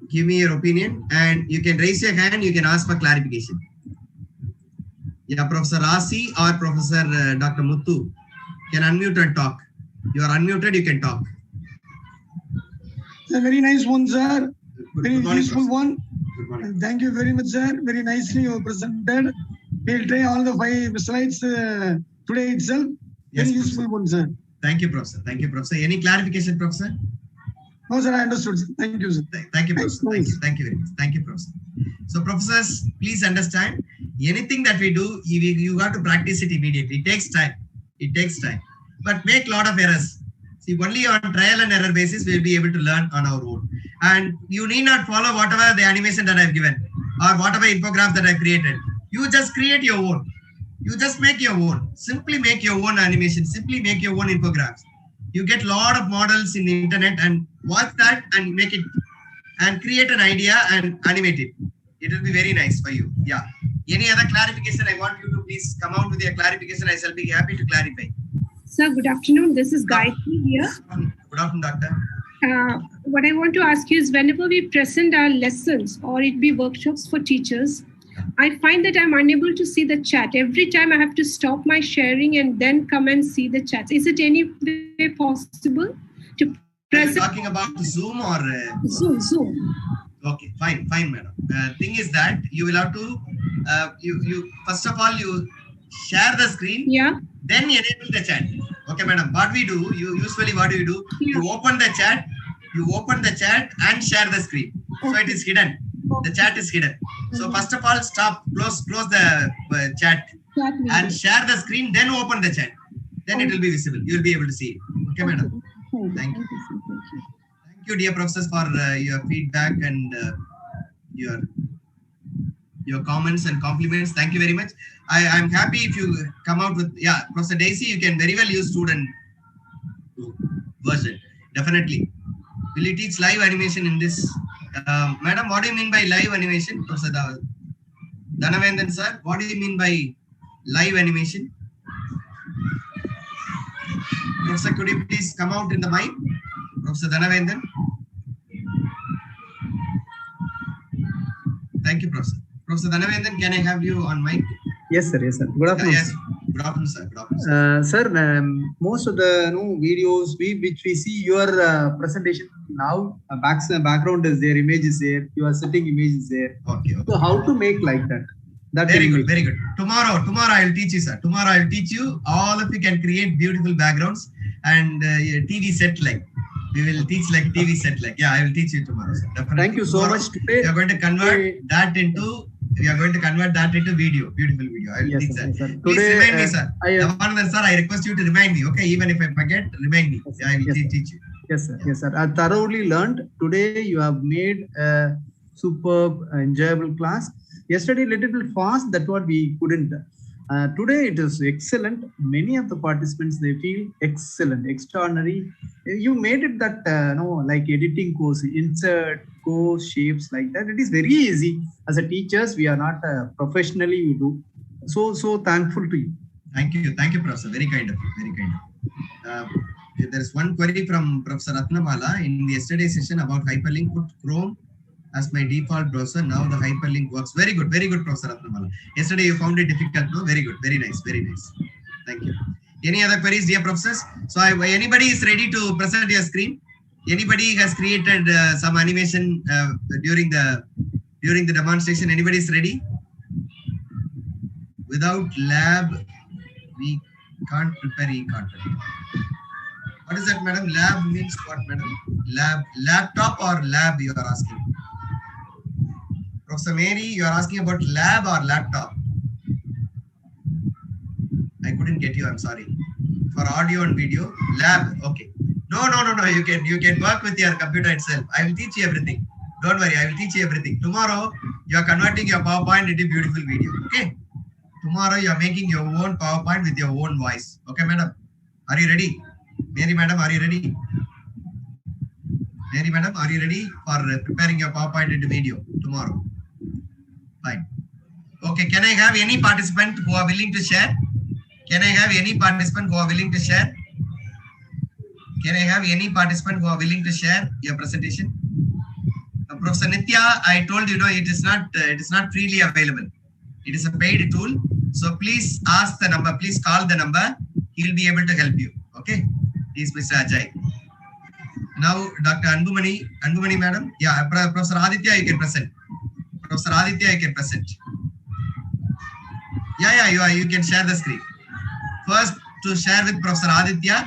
give me your opinion? And you can raise your hand. You can ask for clarification. Yeah, Professor Rasi or Professor Dr. Muthu can unmute and talk. You are unmuted. You can talk. A very nice one, sir. Very useful Professor. one. Good morning. And thank you very much, sir. Very nicely you presented. We'll try all the 5 slides today itself. Yes, Very useful one, sir. Thank you, Professor. Thank you, Professor. Any clarification, Professor? No, sir, I understood. Thank you, sir. Thank you, Professor. Nice. Thank you very much. Thank you, Professor. So, professors, please understand, anything that we do, you got to practice it immediately. It takes time. It takes time. But make a lot of errors. See, only on trial and error basis, we'll be able to learn on our own. And you need not follow whatever the animation that I've given or whatever infograph that I've created. You just create your own. You just make your own. Simply make your own animation. Simply make your own infographs. You get a lot of models in the internet and watch that and make it and create an idea and animate it. It will be very nice for you. Yeah. Any other clarification? I want you to please come out with your clarification. I shall be happy to clarify. Sir, good afternoon. This is Gayatri here. Good afternoon, doctor. What I want to ask you is, whenever we present our lessons or it be workshops for teachers, I find that I'm unable to see the chat. Every time I have to stop my sharing and then come and see the chat. Is it any way possible to Are you present? talking about Zoom or? Zoom. Okay, fine, madam. Thing is that you will have to, you first of all, you share the screen, Yeah. then enable the chat. Okay, madam. What we do, usually what do? Yeah. You open the chat and share the screen. So it is hidden. The chat is hidden. So first of all, close the chat and share the screen, then open the chat. Then it will be visible. You will be able to see it. Okay, madam. Thank you. Thank you, dear professors, for your feedback and your comments and compliments. Thank you very much. I'm happy if you come out with, Professor Daisy, you can very well use student version. Definitely. Will you teach live animation in this? Madam, what do you mean by live animation? Professor Dhanavendan sir, what do you mean by live animation? Professor, could you please come out in the mic? Professor Dhanavendan. Thank you, Professor. Professor Dhanavendan, can I have you on mic? Yes, sir. Yes, sir. Good afternoon. Yes. Good afternoon, sir. Good afternoon, sir. Sir, most of the videos which we see your presentation now, background is there, image is there, your setting image is there. Okay. So how to make like that? Very good, very good. Tomorrow I will teach you, sir. Tomorrow I will teach you. All of you can create beautiful backgrounds and TV set like. We will teach like TV set like. Yeah, I will teach you tomorrow, sir. Definitely. Thank you so much. Today, we are going to convert that into video, beautiful video. I will teach that. Yes, sir. Please Today, remind me, sir. Dhavanandan sir, I request you to remind me. Okay, even if I forget, remind me. Yes, I will teach you. Yes, sir. Yes, sir. I thoroughly learned. Today you have made a superb, enjoyable class. Yesterday, little bit fast. That's what we couldn't. Today it is excellent. Many of the participants, they feel excellent, extraordinary. You made it that like editing course, insert, course, shapes like that. It is very easy. As a teachers, we are not professionally we do. So thankful to you. Thank you, Professor. Very kind of you. Very kind of you. There is one query from Professor Ratnamala in the yesterday session about hyperlink. Put Chrome as my default browser. Now the hyperlink works. Very good, Professor Ratnamala. Yesterday you found it difficult. No, very good, very nice. Thank you. Any other queries, dear professors? So anybody is ready to present your screen? Anybody has created some animation during the demonstration? Anybody is ready? Without lab, we can't prepare e-content. What is that, madam? Lab means what, madam? Laptop or lab you are asking? Professor Mary, you are asking about lab or laptop? I couldn't get you, I'm sorry. For audio and video, lab, okay. No, you can work with your computer itself. I will teach you everything. Don't worry, I will teach you everything. Tomorrow, you are converting your PowerPoint into beautiful video, okay? Tomorrow, you are making your own PowerPoint with your own voice. Okay, madam? Are you ready? Mary, madam, are you ready? Mary, madam, are you ready for preparing your PowerPoint into video tomorrow? Fine. Okay, can I have any participant who are willing to share? Can I have any participant who are willing to share? Can I have any participant who are willing to share your presentation? Professor Nitya, I told you, it is not freely available. It is a paid tool. So please ask the number, please call the number. He will be able to help you. Okay? He's Mr. Ajay. Now, Dr. Anbumani madam. Yeah, Professor Aditya, you can present. Professor Aditya, you can present. Yeah, you can share the screen. First, to share with Professor Aditya.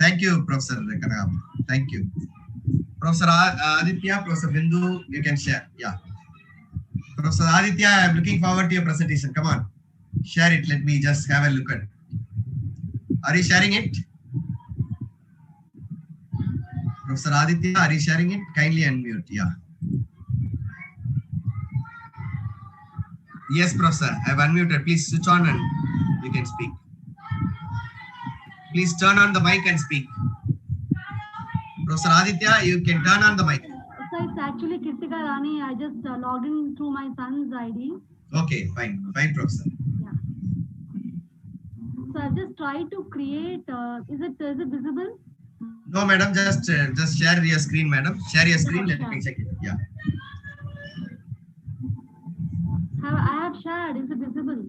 Thank you, Professor Kanagam. Thank you. Professor Aditya, Professor Bindu, you can share. Yeah. Professor Aditya, I'm looking forward to your presentation. Come on. Share it. Let me just have a look at it. Are you sharing it? Professor Aditya, are you sharing it? Kindly unmute. Yeah. Yes, Professor. I've unmuted. Please switch on and you can speak. Please turn on the mic and speak. Professor Aditya, you can turn on the mic. So it's actually Kritika Rani. I just logged in through my son's ID. Okay, fine, Professor. Yeah. So I've just tried to create. Is it visible? No, madam. Just share your screen, madam. Share your screen. Let me check it. Yeah. I have shared. Is it visible?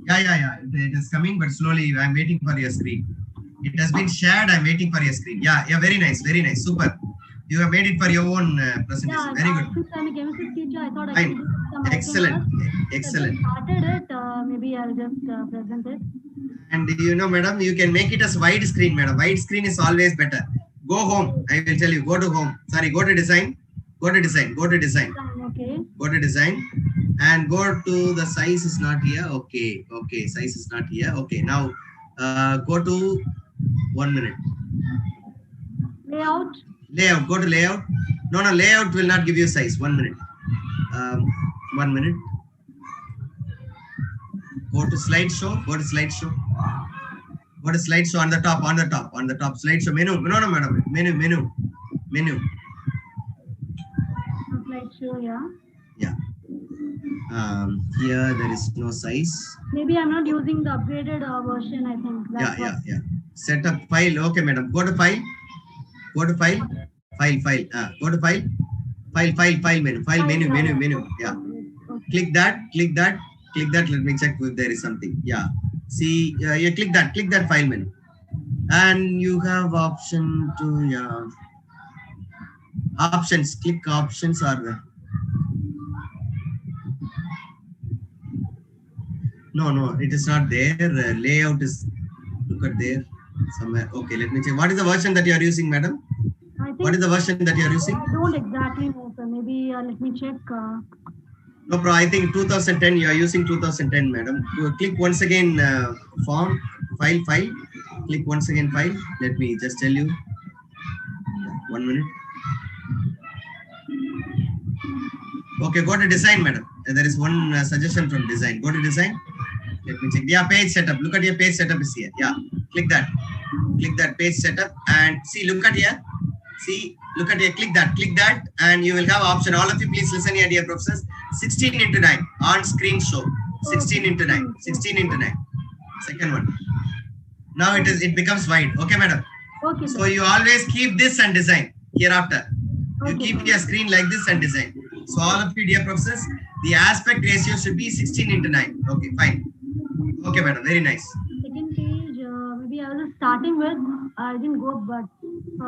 Yeah. It is coming, but slowly. I'm waiting for your screen. It has been shared. I'm waiting for your screen. Yeah. Very nice. Super. You have made it for your own presentation. Yeah, Very good. since I'm a chemistry teacher, I thought I Fine. could do some Excellent. Excellent. Started it. Maybe I'll just present it. And you know, madam, you can make it as wide screen, madam. Wide screen is always better. Go home. I will tell you. Go to home. Sorry. Go to design. Go to design. Okay. Go to design. And go to the size is not here. Okay. Size is not here. Okay. Now go to 1 minute. Layout. Go to layout. No, layout will not give you size. 1 minute. 1 minute. Go to slideshow. Go to slideshow on the top. Slideshow menu. No, madam. Menu. Slideshow, yeah. Yeah. Here there is no size. Maybe I'm not using the upgraded version, I think. Yeah. Set up file. Okay, madam. Go to file. File. Go to file. File menu. Yeah. Click that. Let me check if there is something. Yeah. See, you click that file menu. And you have option to, options. Click options or no, it is not there. Layout is, look at there somewhere. Okay, let me check. What is the version that you are using, madam? What is the version that you are using? I don't exactly know, sir. Maybe let me check. No, bro, I think 2010, you are using 2010, madam. You click once again form, file. Click once again file. Let me just tell you. 1 minute. Okay, go to design, madam. There is one suggestion from design. Go to design. Let me check. Yeah, page setup. Look at your page setup is here. Yeah, click that. Click that page setup and see. Look at here. See, look at here. Click that, and you will have option. All of you, please listen here, dear professors. 16:9 on screen show. 16:9. Second one. Now it becomes wide. Okay, madam. Okay. So you always keep this and design hereafter. You keep your screen like this and design. So all of you, dear professors, the aspect ratio should be 16:9. Okay, fine. Okay, madam. Very nice. Second page, maybe I was starting with, I didn't go, but.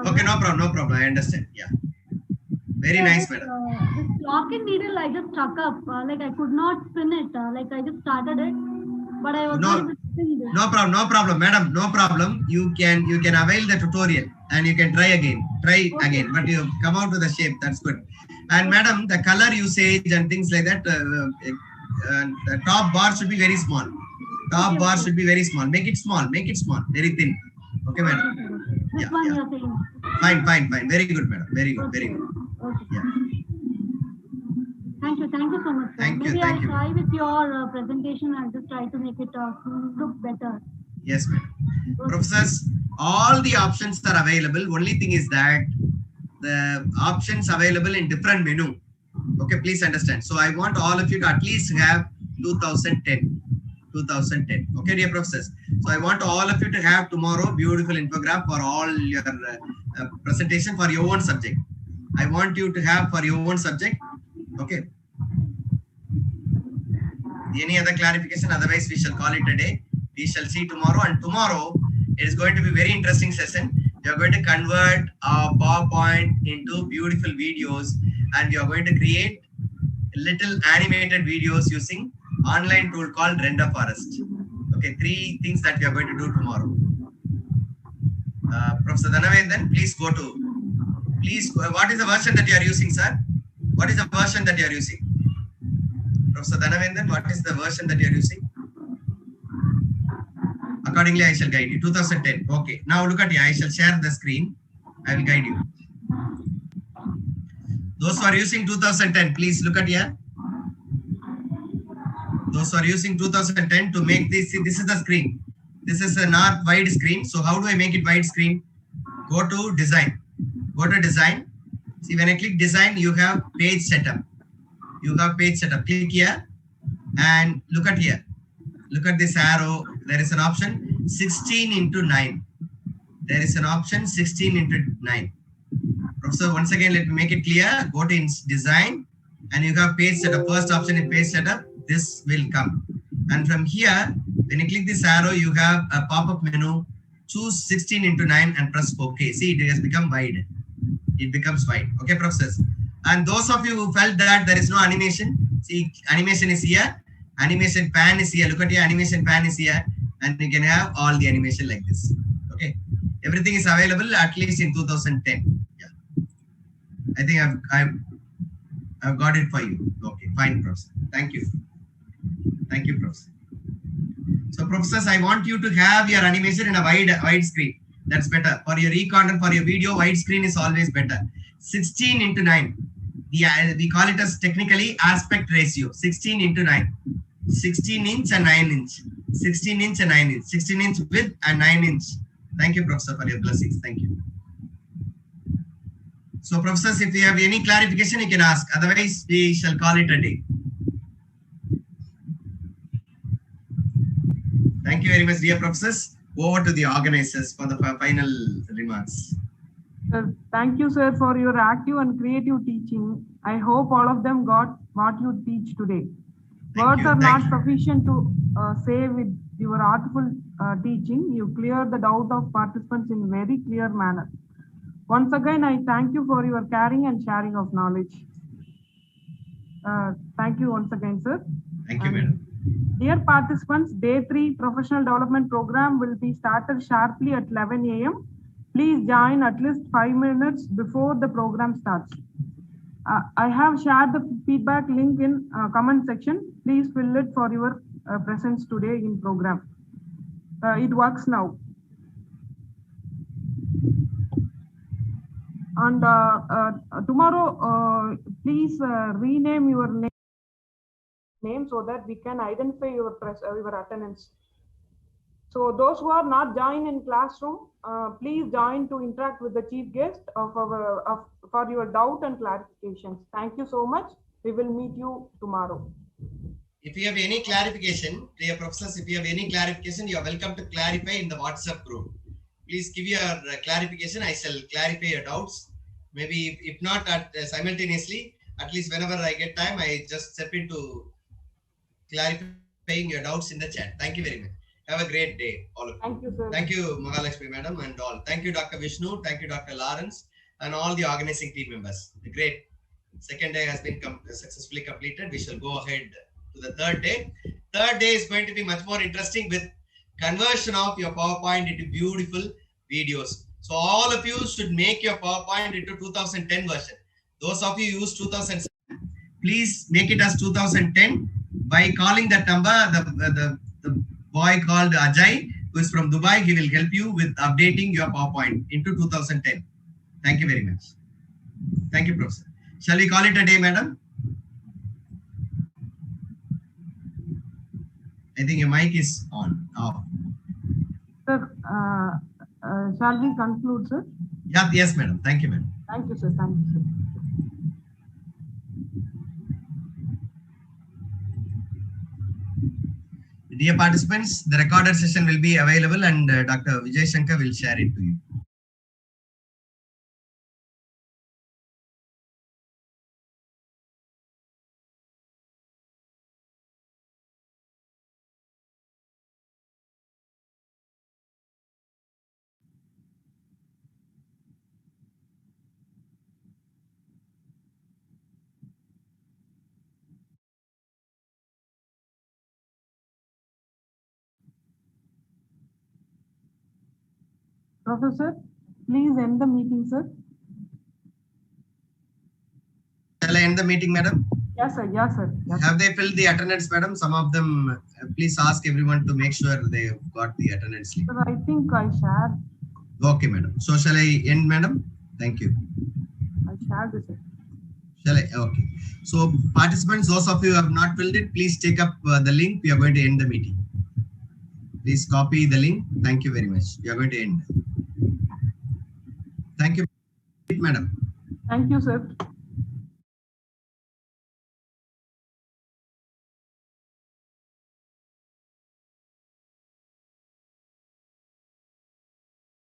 Okay, no problem. I understand. Yeah. Very nice, madam. This clock and needle, I just stuck up. Like I could not spin it. I just started it, but I was not able to spin this. No problem, madam. No problem. You can avail the tutorial and you can try again. Again, but you come out with the shape. That's good. And madam, the color usage and things like that. The top bar should be very small. Bar should be very small. Make it small. Very thin. Okay, madam. This one you're saying. Fine. Very good, madam. Very good. Okay. Yeah. Thank you so much, sir. Maybe I'll try with your presentation. I'll just try to make it look better. Yes, madam. Professors, all the options are available. Only thing is that the options available in different menu. Okay, please understand. So I want all of you to at least have 2010. Okay, dear professors. So I want all of you to have tomorrow beautiful infograph for all your presentation for your own subject. I want you to have for your own subject. Okay. Any other clarification? Otherwise, we shall call it a day. We shall see tomorrow. And tomorrow, it is going to be very interesting session. We are going to convert our PowerPoint into beautiful videos, and we are going to create little animated videos using online tool called Render Forest. Okay, 3 things that we are going to do tomorrow. Professor Dhanavendran, please what is the version that you are using, sir? What is the version that you are using? Professor Dhanavendran, what is the version that you are using? Accordingly, I shall guide you. 2010. Okay. Now look at here. I shall share the screen. I will guide you. Those who are using 2010, please look at here. Those who are using 2010 to make this, see, this is the screen. This is a not wide screen. So how do I make it wide screen? Go to design. See, when I click design, you have page setup. Click here and look at here. Look at this arrow. There is an option 16:9. There is an option 16:9. Professor, once again, let me make it clear. Go to design and you have page setup. First option is page setup. this will come. And from here, when you click this arrow, you have a pop-up menu. Choose 16:9 and press OK. See, it has become wide. It becomes wide. Okay, professors. And those of you who felt that there is no animation, see, animation is here. Animation pan is here. Look at your animation pan is here. And you can have all the animation like this. Okay. Everything is available at least in 2010. Yeah. I think I've got it for you. Okay, fine, professor. Thank you. Thank you, professor. So, professors, I want you to have your animation in a wide screen. That's better. For your e-content, for your video, wide screen is always better. 16:9. We call it as technically aspect ratio. 16:9. 16 inch and 9 inch. 16 inch and 9 inch. 16 inch width and 9 inch. Thank you, professor, for your blessings. Thank you. So, professors, if you have any clarification, you can ask. Otherwise, we shall call it a day. Thank you very much, dear professors. Over to the organizers for the final remarks. Thank you, sir, for your active and creative teaching. I hope all of them got what you teach today. Words are not sufficient to say with your artful teaching. You clear the doubt of participants in very clear manner. Once again, I thank you for your caring and sharing of knowledge. Thank you once again, sir. Thank you, madam. Dear participants, Day 3 Professional Development Program will be started sharply at 11 a.m. Please join at least 5 minutes before the program starts. I have shared the feedback link in comment section. Please fill it for your presence today in program. It works now. And tomorrow, please rename your name so that we can identify your attendance. So those who are not joined in classroom, please join to interact with the chief guest for your doubt and clarifications. Thank you so much. We will meet you tomorrow. If you have any clarification, dear professors, if you have any clarification, you are welcome to clarify in the WhatsApp group. Please give your clarification. I shall clarify your doubts. Maybe if not simultaneously, at least whenever I get time, I just step into clarifying your doubts in the chat. Thank you very much. Have a great day, all of you. Thank you, sir. Thank you, Mahalakshmi madam and all. Thank you, Dr. Vishnu. Thank you, Dr. Lawrence, and all the organizing team members. Great. Second day has been successfully completed. We shall go ahead to the third day. Third day is going to be much more interesting with conversion of your PowerPoint into beautiful videos. So all of you should make your PowerPoint into 2010 version. Those of you use 2007, please make it as 2010 by calling that number. The boy called Ajay, who is from Dubai, he will help you with updating your PowerPoint into 2010. Thank you very much. Thank you, Professor. Shall we call it a day, madam? I think your mic is on. Oh. Sir, shall we conclude, sir? Yeah, yes, madam. Thank you, madam. Thank you, sir. Thank you, sir. Dear participants, the recorded session will be available and Dr. Vijay Shankar will share it to you. Professor, please end the meeting, sir. Shall I end the meeting, madam? Yes, sir. Yes, sir. Yes, Have they filled the attendance, madam? Some of them, please ask everyone to make sure they got the attendance link. sir. I think I shared. Okay, madam. So shall I end, madam? Thank you. I shared this, sir. Shall I? Okay. So participants, those of you who have not filled it, please take up the link. We are going to end the meeting. Please copy the link. Thank you very much. We are going to end. Thank you, madam. Thank you, sir.